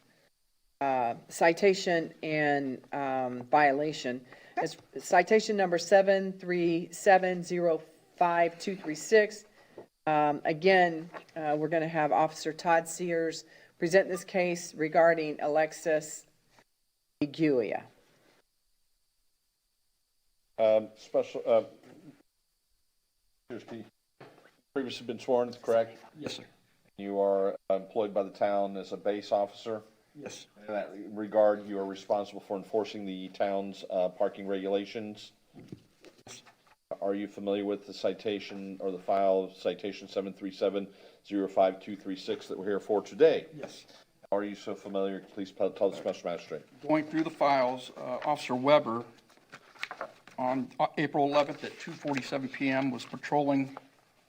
citation and violation. It's citation number 737-05236. Again, we're going to have Officer Todd Sears present this case regarding Alexis Iguia. Previously been sworn, correct? Yes, sir. You are employed by the town as a base officer. Yes. In that regard, you are responsible for enforcing the town's parking regulations. Yes. Are you familiar with the citation or the file of citation 737-05236 that we're here for today? Yes. Are you so familiar? Please tell the special magistrate. Going through the files, Officer Weber on April 11th at 2:47 p.m. was patrolling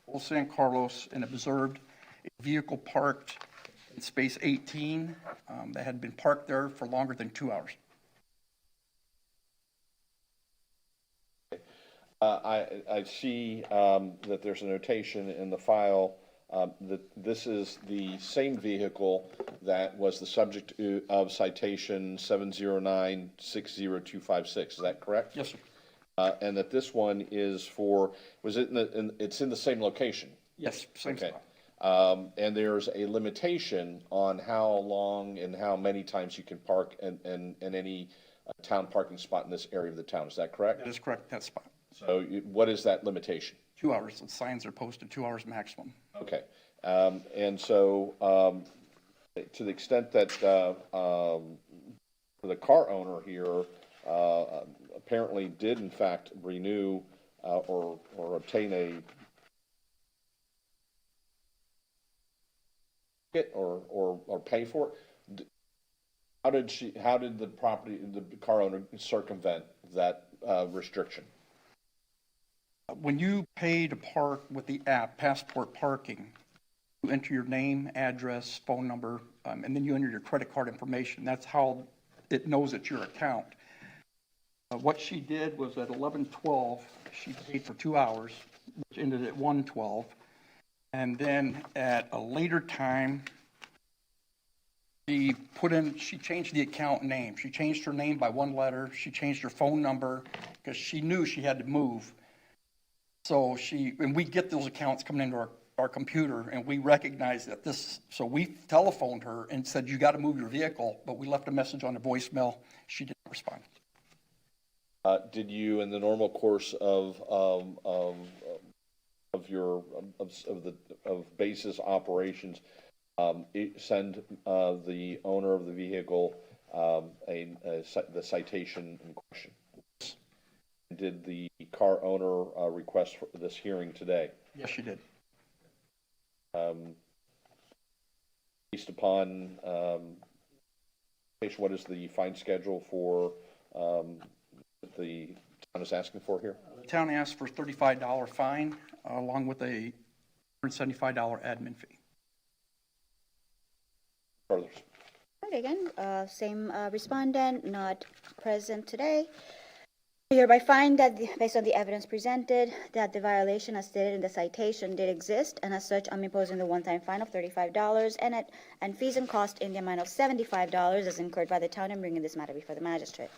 Old San Carlos and observed a vehicle parked in space 18 that had been parked there for longer than 2 hours. I see that there's a notation in the file that this is the same vehicle that was the subject of citation 709-60256. Is that correct? Yes, sir. And that this one is for, it's in the same location? Yes, same Okay. spot. And there's a limitation on how long and how many times you can park in any town parking spot in this area of the town. Is that correct? That is correct, that spot. So what is that limitation? 2 hours. The signs are posted 2 hours maximum. Okay. And so to the extent that, the car owner here, apparently did in fact renew, or obtain a ticket or pay for it, how did the car owner circumvent that, restriction? When you pay to park with the app, Passport Parking, you enter your name, address, phone number, and then you enter your credit card information. That's how it knows it's your account. What she did was at 11:12, she paid for 2 hours, which ended at 1:12. And then at a later time, she changed the account name. She changed her name by one letter. She changed her phone number because she knew she had to move. So and we get those accounts coming into our computer, and we recognize that so we telephoned her and said, you got to move your vehicle, but we left a message on the voicemail. She didn't respond. Did you, in the normal course of basis operations, send the owner of the vehicle the citation in question? Did the car owner request for this hearing today? Yes, she did. Based upon what is the fine schedule for the town is asking for here? The town asked for a $35 fine, along with a $175 admin fee. Further. All right, again, same respondent, not present today. I hereby find that, based on the evidence presented, that the violation as stated in the citation did exist, and as such, I'm imposing the one-time fine of $35 and fees and costs in the amount of $75 as incurred by the town in bringing this matter before the magistrate.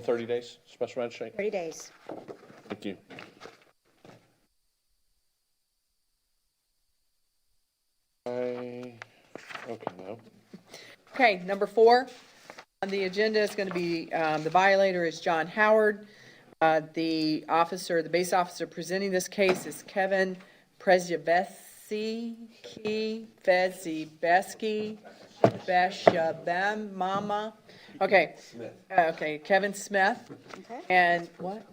30 days, Special Magistrate? 30 days. Thank you. Okay, now. Okay, number 4 on the agenda is going to be, the violator is John Howard. The base officer presenting this case is Kevin Beshabem Mama. Okay. Okay, Kevin Smith. Okay. And what?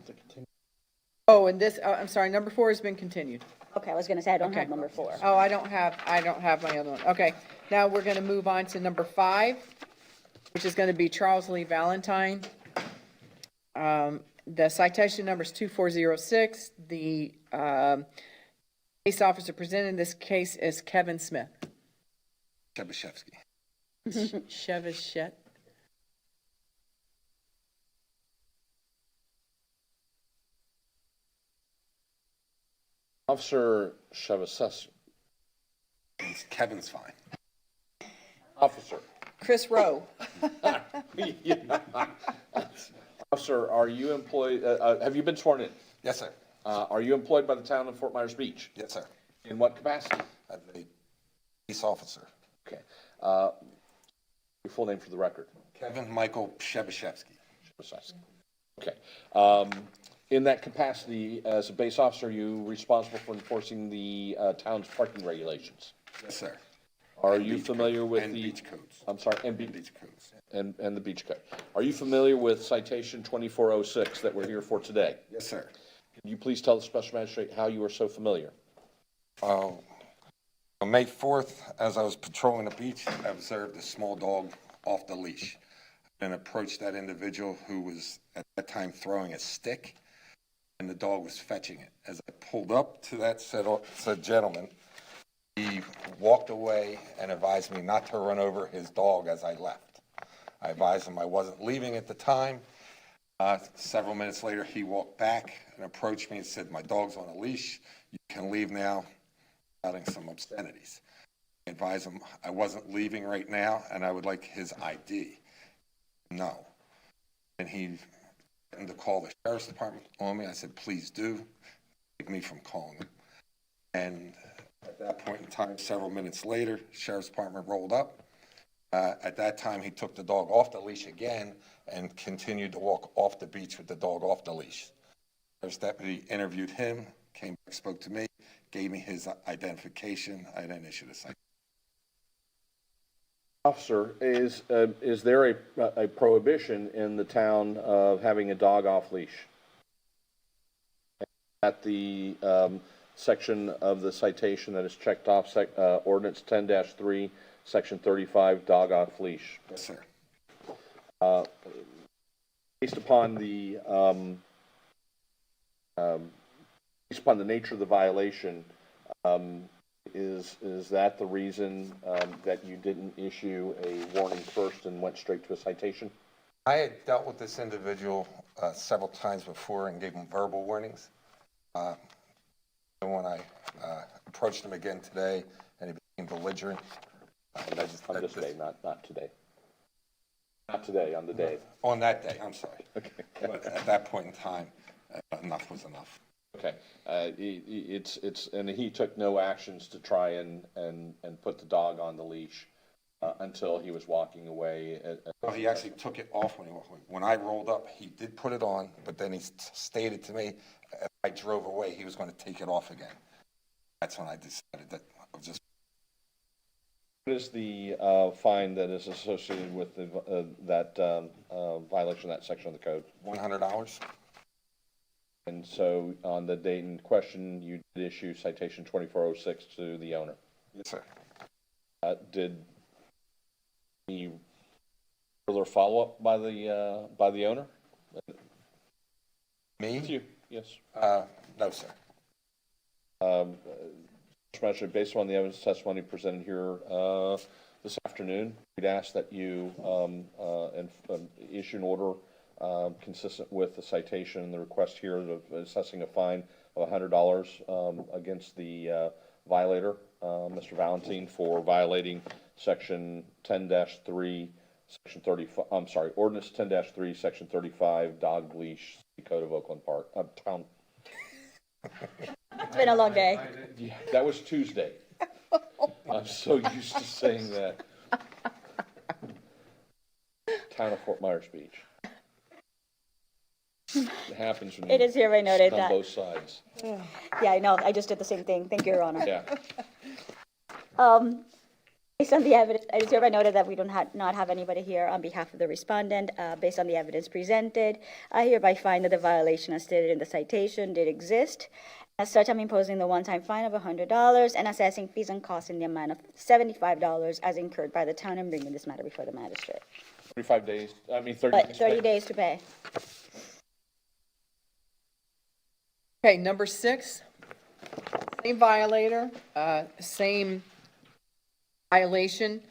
Oh, and this, I'm sorry, number 4 has been continued. Okay, I was going to say I don't Okay. have number 4. Oh, I don't have my other one. Okay, now we're going to move on to number 5, which is going to be Charles Lee Valentine. The citation number is 2406. The case officer presenting this case is Kevin Smith. Shebashevsky. Shevashet. Officer Shavasescu. Kevin's fine. Officer. Chris Rowe. Officer, are you employed, have you been sworn in? Yes, sir. Are you employed by the town of Fort Myers Beach? Yes, sir. In what capacity? I'm a police officer. Okay. Your full name for the record. Kevin Michael Shebashevsky. Okay. In that capacity, as a base officer, are you responsible for enforcing the town's parking regulations? Yes, sir. Are And you beach familiar code. with And the... beach codes. I'm sorry, and Beach codes. and the beach code. Are you familiar with citation 2406 that we're here for today? Yes, sir. Can you please tell the special magistrate how you are so familiar? On May 4th, as I was patrolling the beach, I observed a small dog off the leash and approached that individual who was at that time throwing a stick, and the dog was fetching it. As I pulled up to that said gentleman, he walked away and advised me not to run over his dog as I left. I advised him I wasn't leaving at the time. Several minutes later, he walked back and approached me and said, "My dog's on a leash. You can leave now," shouting some obscenities. I advised him I wasn't leaving right now and I would like his ID. No. And he threatened to call the sheriff's department on me. I said, "Please do. Keep me from calling him." And at that point in time, several minutes later, sheriff's department rolled up. At that time, he took the dog off the leash again and continued to walk off the beach with the dog off the leash. Sheriff's deputy interviewed him, came back, spoke to me, gave me his identification. I then issued a citation. Officer, is there a prohibition in the town of having a dog off leash? At the section of the citation that is checked off, ordinance 10-3, section 35, dog off leash. Yes, sir. Based upon the nature of the violation, is that the reason that you didn't issue a warning first and went straight to a citation? I had dealt with this individual several times before and gave him verbal warnings. And when I approached him again today and he became belligerent, On this day, not today. Not today, on the day. on that day, I'm sorry. Okay. But at that point in time, enough was enough. Okay, and he took no actions to try and put the dog on the leash until he was walking away. Well, he actually took it off when he walked away. When I rolled up, he did put it on, but then he stated to me, if I drove away, he was going to take it off again. That's when I decided that I was just. What is the fine that is associated with that violation of that section of the code? $100. And so on the date in question, you did issue citation 2406 to the owner. Yes, sir. Did any further follow-up by the owner? Me? With you, yes. No, sir. Mr. Magistrate, based on the evidence testimony presented here this afternoon, we'd ask that you issue an order consistent with the citation and the request here of assessing a fine of $100 against the violator, Mr. Valentine, for violating section 10-3, section 35, I'm sorry, ordinance 10-3, section 35, dog leash, Code of Oakland Park, town. It's been a long day. Yeah, that was Tuesday. I'm so used to saying that. Town of Fort Myers Beach. It happens when It is hereby noted on that- both sides. Yeah, I know, I just did the same thing. Thank you, Your Honor. Yeah. Based on the evidence, it is hereby noted that we not have anybody here on behalf of the respondent. Based on the evidence presented, I hereby find that the violation as stated in the citation did exist. As such, I'm imposing the one-time fine of $100 and assessing fees and costs in the amount of $75 as incurred by the town and bringing this matter before the magistrate. 30 days But 30 days to pay. Okay, number 6, same violator, same violation,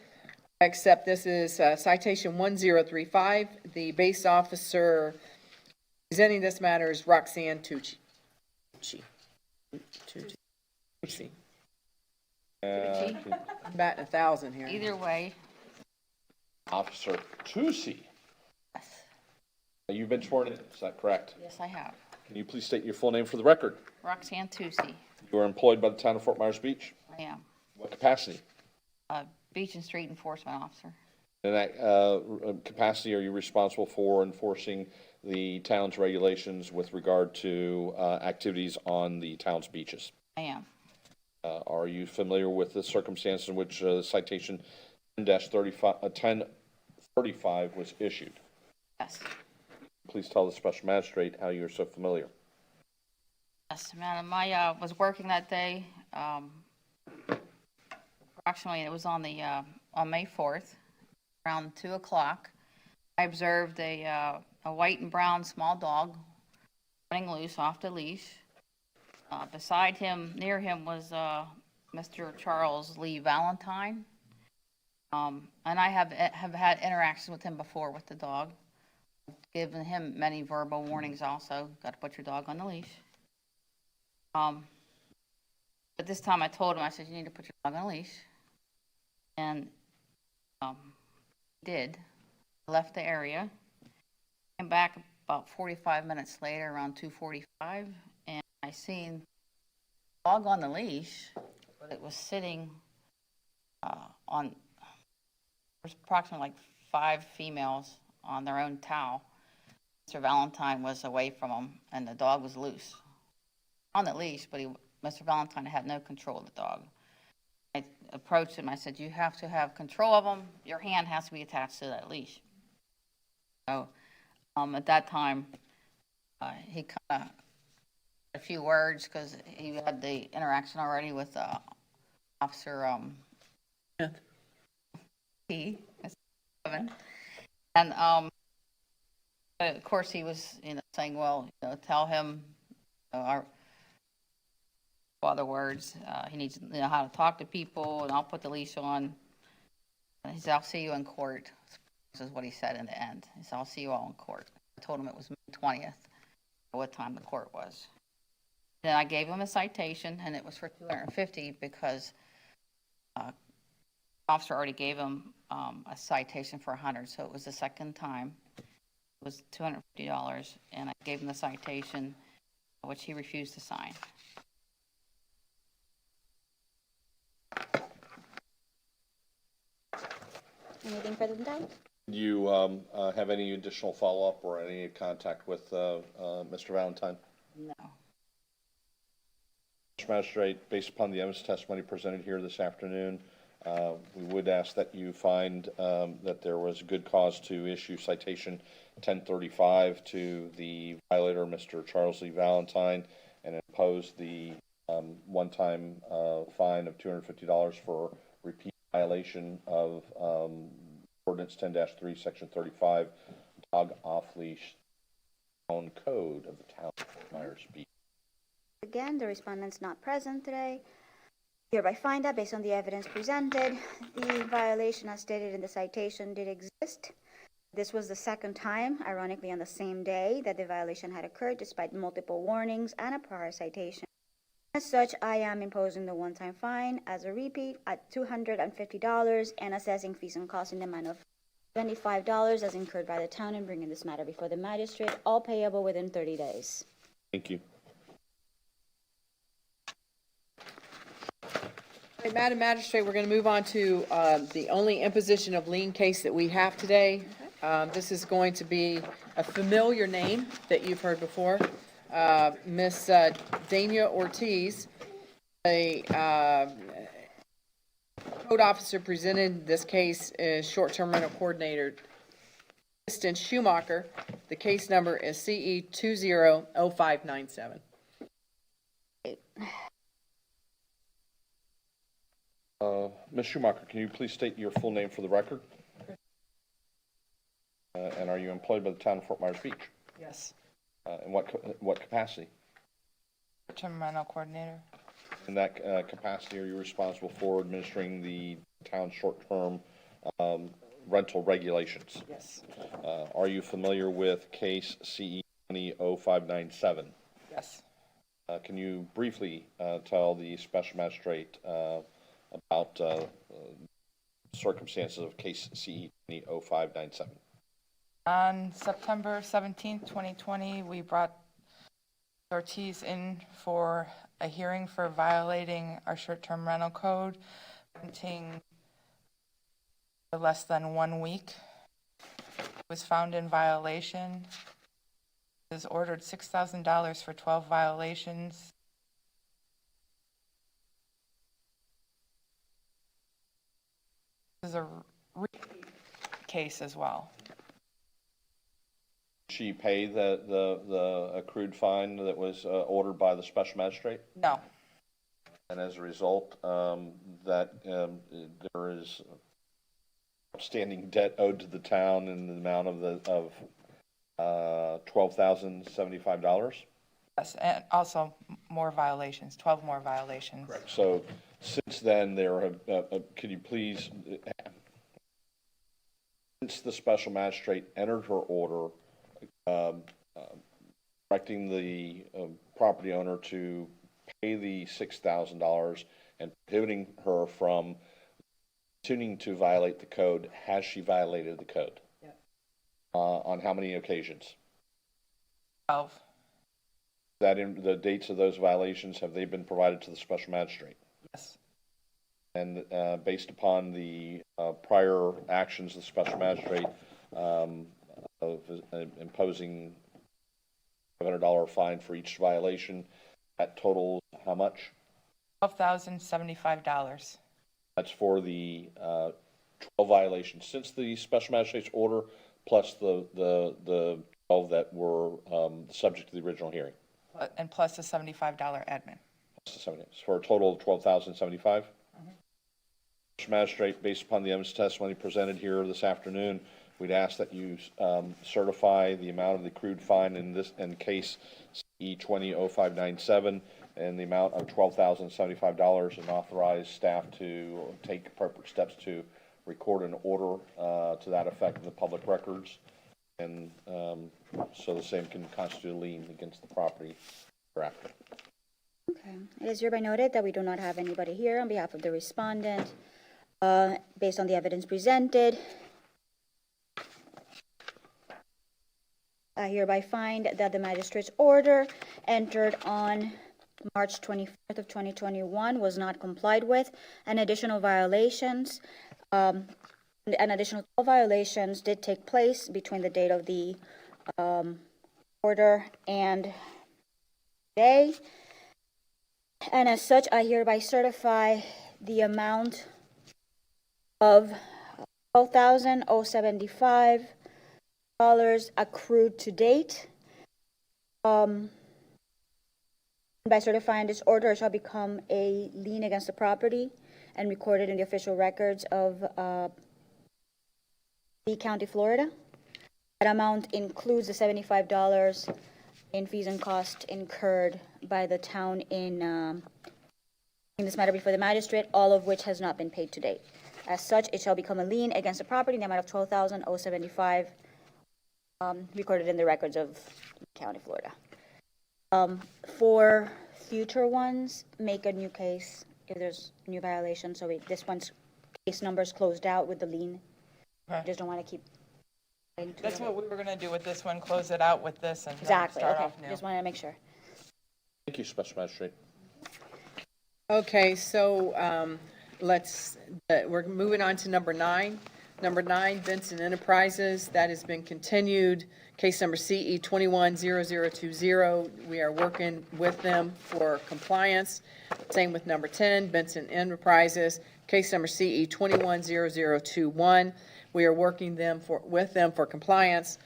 except this is citation 1035. The base officer presenting this matter is Roxanne Tucci. Tucci. I'm batting 1,000 here. Either way, Officer Tucci. You've been sworn in, is that correct? yes, I have. Can you please state your full name for the record? Roxanne Tucci, You are employed by the town of Fort Myers Beach? I am. What capacity? Beach and Street Enforcement Officer. In that capacity, are you responsible for enforcing the town's regulations with regard to activities on the town's beaches? I am. Are you familiar with the circumstance in which citation 10-35 was issued? Yes. Please tell the special magistrate how you are so familiar. Yes, madam. I was working that day. Approximately, it was on May 4th, around 2 o'clock. I observed a white and brown small dog running loose off the leash. Beside him, near him, was Mr. Charles Lee Valentine. And I have had interactions with him before with the dog. I've given him many verbal warnings also. Got to put your dog on the leash. But this time I told him, I said, you need to put your dog on a leash. And he did. Left the area. Came back about 45 minutes later, around 2:45, and I seen the dog on the leash, but it was sitting there's approximately like 5 females on their own towel. Mr. Valentine was away from them, and the dog was loose. On the leash, but Mr. Valentine had no control of the dog. I approached him, I said, you have to have control of them, your hand has to be attached to that leash. So, at that time, he kind of, a few words, because he had the interaction already with, Officer, P, and, of course, he was, saying, well, tell him, our other words, he needs to know how to talk to people, and I'll put the leash on. And he said, I'll see you in court. This is what he said in the end. He said, I'll see you all in court. I told him it was May 20th, what time the court was. Then I gave him a citation, and it was for $250 because the officer already gave him a citation for $100, so it was the second time. It was $250, and I gave him the citation, which he refused to sign. Anything further than that? Do you have any additional follow-up or any contact with Mr. Valentine? No. Mr. Magistrate, based upon the evidence testimony presented here this afternoon, we would ask that you find that there was good cause to issue citation 1035 to the violator, Mr. Charles Lee Valentine, and impose the one-time fine of $250 for repeat violation of Ordinance 10-3, Section 35, dog off-leash town code of the town of Fort Myers Beach. Again, the respondent's not present today. Hereby find that based on the evidence presented, the violation as stated in the citation did exist. This was the second time, ironically on the same day, that the violation had occurred despite multiple warnings and a prior citation. As such, I am imposing the one-time fine as a repeat at $250 and assessing fees and costs in the amount of $75 as incurred by the town in bringing this matter before the magistrate, all payable within 30 days. Thank you. Hey, Madam Magistrate, we're going to move on to the only imposition of lien case that we have today. This is going to be a familiar name that you've heard before. Miss Dania Ortiz, a code officer presented this case is short-term rental coordinator Kristen Schumacher. The case number is CE 200597. Ms. Schumacher, can you please state your full name for the record? And are you employed by the town of Fort Myers Beach? Yes. In what capacity? Short-term rental coordinator. In that capacity, are you responsible for administering the town's short-term rental regulations? Yes. Are you familiar with case CE 200597? Yes. Can you briefly tell the special magistrate about circumstances of case CE 200597? On September 17th, 2020, we brought Ortiz in for a hearing for violating our short-term rental code, renting for less than 1 week. Was found in violation. Was ordered $6,000 for 12 violations. This is a repeat case as well. She pay the accrued fine that was ordered by the special magistrate? No. And as a result, that there is outstanding debt owed to the town in the amount of $12,075? Yes, and also more violations, 12 more violations. Correct. So since then, there have, could you please, since the special magistrate entered her order directing the property owner to pay the $6,000 and prohibiting her from continuing to violate the code, has she violated the code? Yeah. On how many occasions? 12. That in the dates of those violations, have they been provided to the special magistrate? Yes. And based upon the prior actions of the special magistrate of imposing $500 fine for each violation, that totals how much? $12,075. That's for the 12 violations since the special magistrate's order, plus the 12 that were subject to the original hearing. And plus the $75 admin. Plus the 70, for a total of 12,075. Special magistrate, based upon the evidence testimony presented here this afternoon, we'd ask that you certify the amount of the accrued fine in case E200597 and the amount of $12,075, and authorize staff to take appropriate steps to record an order to that effect in the public records, and so the same can constitute a lien against the property thereafter. Okay. It is hereby noted that we do not have anybody here on behalf of the respondent. Based on the evidence presented, I hereby find that the magistrate's order entered on March 24th of 2021 was not complied with, and additional violations, an additional 12 violations did take place between the date of the order and today. And as such, I hereby certify the amount of $12,075 accrued to date. By certifying this order, it shall become a lien against the property and recorded in the official records of Lee County, Florida. That amount includes the $75 in fees and costs incurred by the town in this matter before the magistrate, all of which has not been paid to date. As such, it shall become a lien against the property in the amount of $12,075 recorded in the records of County, Florida. For future ones, make a new case if there's new violations. So this one's case number's closed out with the lien. Okay. I just don't want to keep. That's what we were gonna do with this one, close it out with this and then Exactly. start Okay. off new. Just wanted to make sure. Thank you, Special Magistrate. Okay, so we're moving on to number 9. Number 9, Benson Enterprises, that has been continued. Case number CE 210020. We are working with them for compliance. Same with number 10, Benson Enterprises, case number CE 210021. We are working with them for compliance.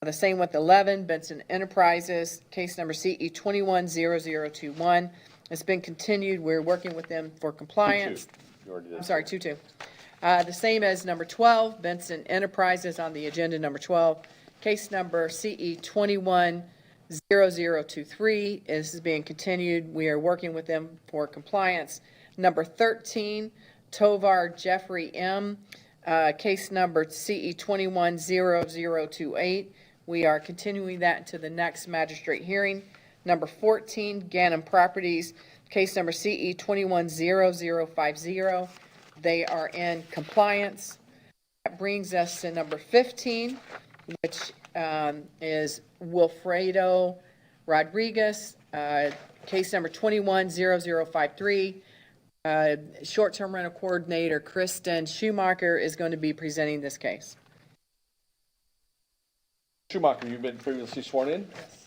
The same with 11, Benson Enterprises, case number CE 210021. It's been continued. We're working with them for compliance. You already did. I'm sorry, 2-2. The same as number 12, Benson Enterprises on the agenda, number 12. Case number CE 210023 is being continued. We are working with them for compliance. Number 13, Tovar Jeffrey M., case number CE 210028. We are continuing that to the next magistrate hearing. Number 14, Ganem Properties, case number CE 210050. They are in compliance. That brings us to number 15, which is Wilfredo Rodriguez, case number 210053. Short-term rental coordinator Kristen Schumacher is going to be presenting this case. Schumacher, you've been previously sworn in? Yes.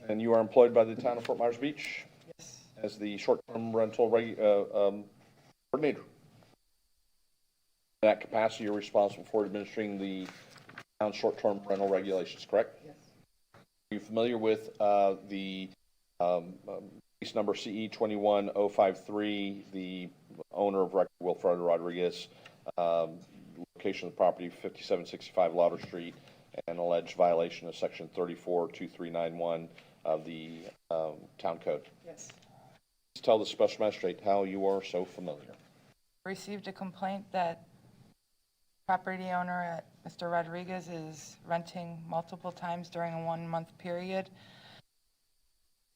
And you are employed by the town of Fort Myers Beach? Yes. As the short-term rental coordinator? In that capacity, you're responsible for administering the town's short-term rental regulations, correct? Yes. Are you familiar with the case number CE 21053, the owner of record, Wilfredo Rodriguez, location of the property 5765 Lauder Street, and alleged violation of section 342391 of the town code? Yes. Please tell the special magistrate how you are so familiar. Received a complaint that property owner at Mr. Rodriguez is renting multiple times during a 1-month period.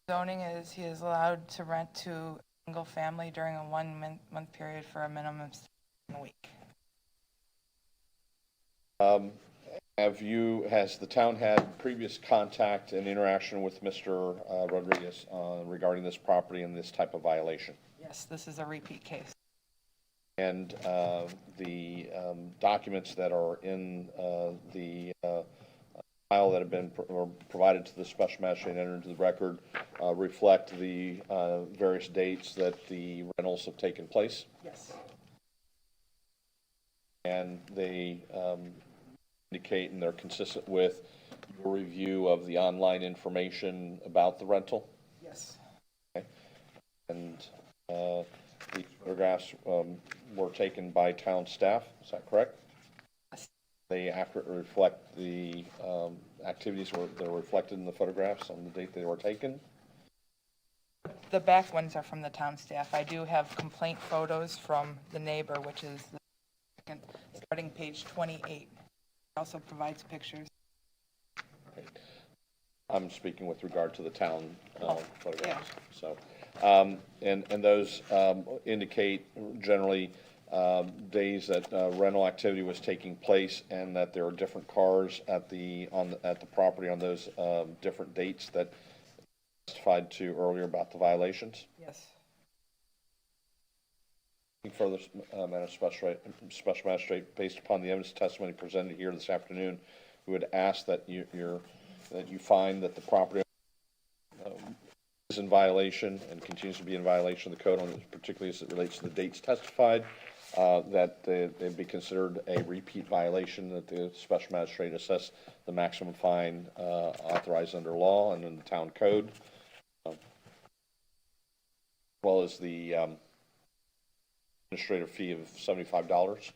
Zoning is he is allowed to rent to a single family during a 1-month period for a minimum of 7 weeks. Has the town had previous contact and interaction with Mr. Rodriguez regarding this property and this type of violation? Yes, this is a repeat case. And the documents that are in the file that have been provided to the special magistrate and entered into the record reflect the various dates that the rentals have taken place? Yes. and they indicate, and they're consistent with your review of the online information about the rental. Yes. Okay. And these photographs were taken by town staff, is that correct? They accurately reflect the activities that are reflected in the photographs on the date they were taken? The back ones are from the town staff. I do have complaint photos from the neighbor, which is the second, starting page 28. It also provides pictures. I'm speaking with regard to the town photographs. yeah. So, and those indicate generally days that rental activity was taking place, and that there are different cars at the property on those different dates that testified to earlier about the violations. Yes. Further, Madam Special Magistrate, based upon the evidence testimony presented here this afternoon, we would ask that you find that the property is in violation and continues to be in violation of the code, particularly as it relates to the dates testified, that they be considered a repeat violation, that the Special Magistrate assess the maximum fine authorized under law and in the town code, as well as the administrative fee of $75.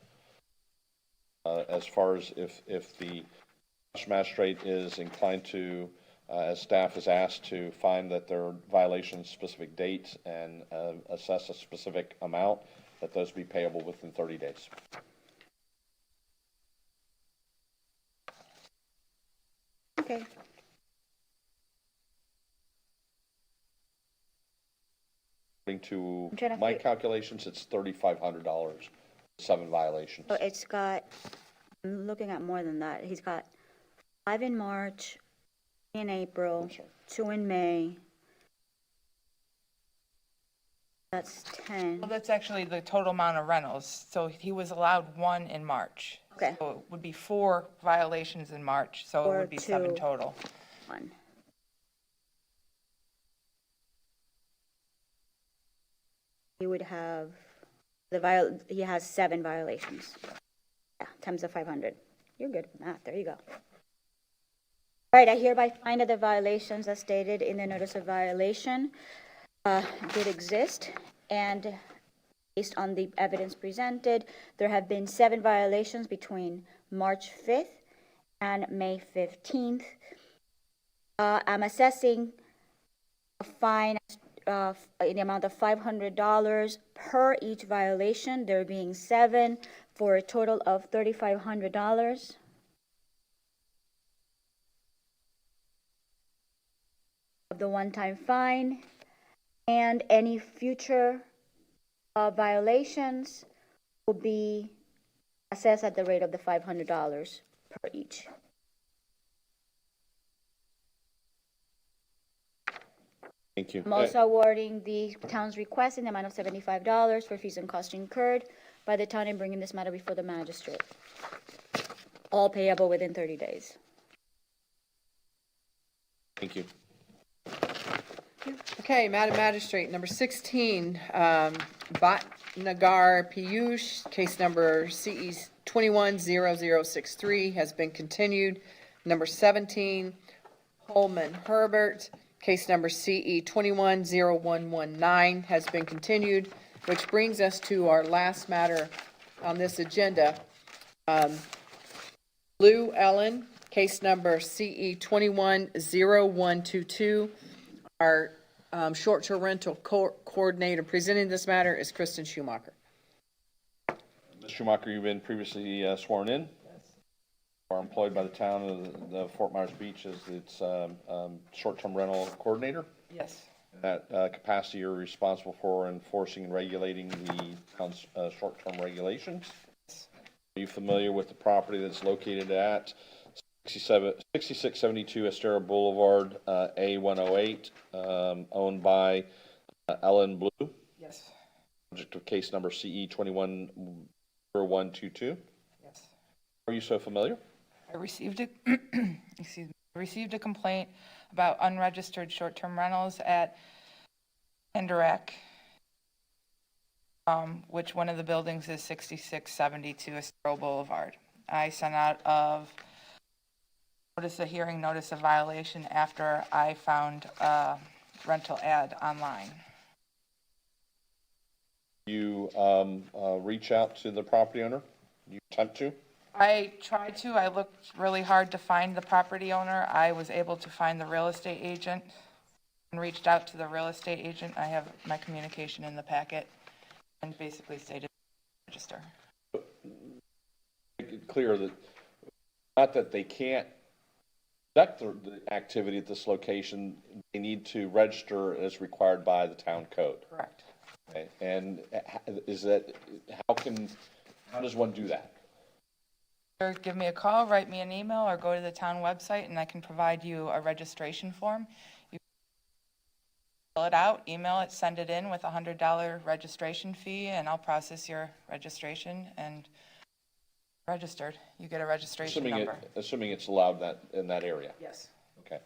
As far as if the magistrate is inclined to, as staff is asked to find that there are violations, specific dates, and assess a specific amount, that those be payable within 30 days. Okay. According to I'm trying to my fig- calculations, it's $3,500, 7 violations. So it's got, I'm looking at more than that. He's got 5 in March, 3 in April, I'm sorry. 2 in May. That's 10. Well, that's actually the total amount of rentals. So he was allowed 1 in March. Okay. So it would be 4 violations in March, so it Or would be 7 2. total. 1. He would have, he has 7 violations. Yeah, times the 500. You're good with math, there you go. All right, I hereby find that the violations as stated in the notice of violation did exist, and based on the evidence presented, there have been 7 violations between March 5th and May 15th. I'm assessing a fine in the amount of $500 per each violation, there being 7, for a total of $3,500. Of the one-time fine, and any future violations will be assessed at the rate of the $500 per each. Thank you. I'm also awarding the town's request in the amount of $75 for fees and costs incurred by the town in bringing this matter before the magistrate. All payable within 30 days. Thank you. Okay, Madam Magistrate, number 16, Bhatnagar Piyush, case number CE 210063 has been continued. Number 17, Holman Herbert, case number CE 210119 has been continued, which brings us to our last matter on this agenda. Lou Ellen, case number CE 210122. Our short-term rental coordinator presenting this matter is Kristen Schumacher. Ms. Schumacher, you've been previously sworn in. Are employed by the town of the Fort Myers Beach as its short-term rental coordinator. Yes. In that capacity, you're responsible for enforcing and regulating the town's short-term regulations. Are you familiar with the property that's located at 6672 Estero Boulevard, A108, owned by Ellen Blue? Yes. Subject of case number CE 210122. Yes. Are you so familiar? I received a, excuse me, I received a complaint about unregistered short-term rentals at Enderec. which one of the buildings is 6672 Estero Boulevard. I sent out of notice of hearing, notice of violation after I found a rental ad online. You reach out to the property owner? You attempt to? I tried to. I looked really hard to find the property owner. I was able to find the real estate agent and reached out to the real estate agent. I have my communication in the packet and basically stated register. Make it clear that, not that they can't conduct the activity at this location, they need to register as required by the town code. Correct. Okay, and how does one do that? Or give me a call, write me an email, or go to the town website and I can provide you a registration form. You fill it out, email it, send it in with a $100 registration fee, and I'll process your registration and registered. You get a registration number. Assuming it's allowed in that area? Yes. Okay.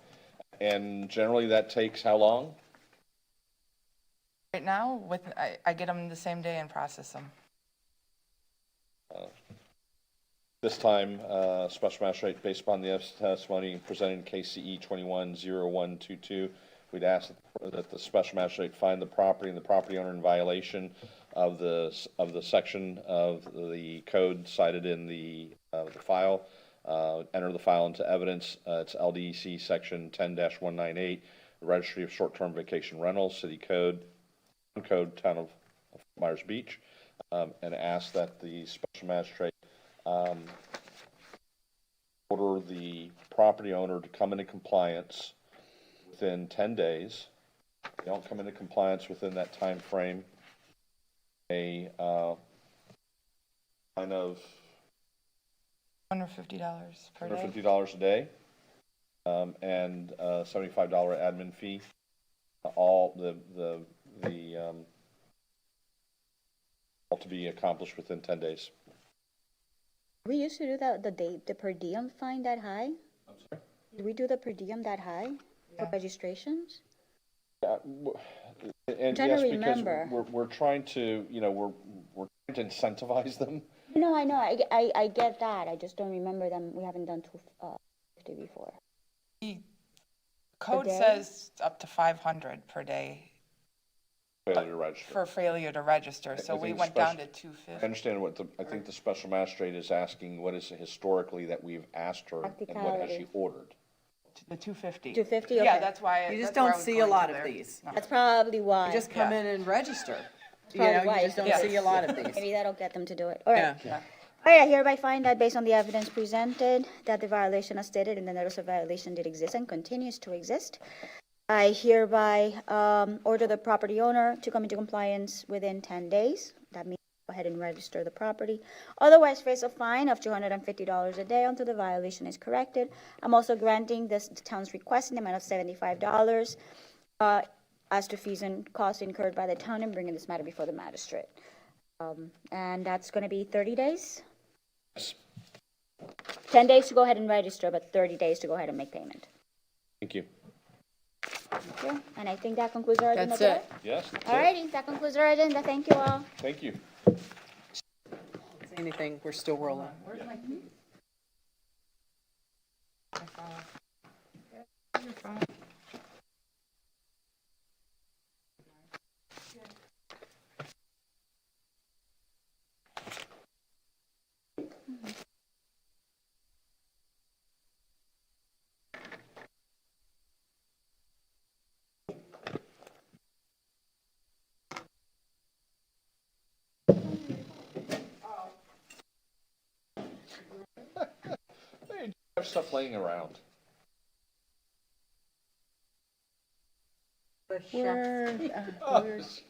And generally that takes how long? Right now, I get them the same day and process them. This time, Special Magistrate, based upon the testimony presented in KCE 21-0122, we'd ask that the Special Magistrate find the property and the property owner in violation of the section of the code cited in the file. Enter the file into evidence. It's LDEC section 10-198, Registry of Short-Term Vacation Rentals, City Code, Town of Myers Beach, and ask that the Special Magistrate order the property owner to come into compliance within 10 days. If they don't come into compliance within that time frame, a kind of $150 per day. $150 a day, and $75 admin fee. All to be accomplished within 10 days. We used to do that, the per diem fine that high? I'm sorry? Did we do the per diem that high for registrations? And trying yes, to because remember. we're trying to, we're trying to incentivize them. No, I know, I get that, I just don't remember them, we haven't done 250 before. The code day? says up to 500 per day Failure to register. for failure to register, so I we think went down to I 250. understand I think the Special Magistrate is asking what is it historically that we've asked her and what has she Practicality. ordered. The 250. 250, Yeah, okay. that's why. You just that's where I don't was see a going lot to of there. these. No. That's probably why. You just come Yeah. in and register. You probably know, why. you just don't Yeah. see a lot of these. Maybe that'll get them to do it. All right. Yeah. All right, I hereby find that based on the evidence presented, that the violation as stated in the notice of violation did exist and continues to exist. I hereby order the property owner to come into compliance within 10 days. That means go ahead and register the property. Otherwise, face a fine of $250 a day until the violation is corrected. I'm also granting the town's request in the amount of $75 as to fees and costs incurred by the town in bringing this matter before the magistrate. And that's going to be 30 days? 10 days to go ahead and register, but 30 days to go ahead and make payment. Thank you. Thank you. And I think that concludes our agenda That's today. it. Yes, that's All it. righty, that concludes our agenda. Thank you all. Thank you. See anything, we're still rolling. Have stuff laying around.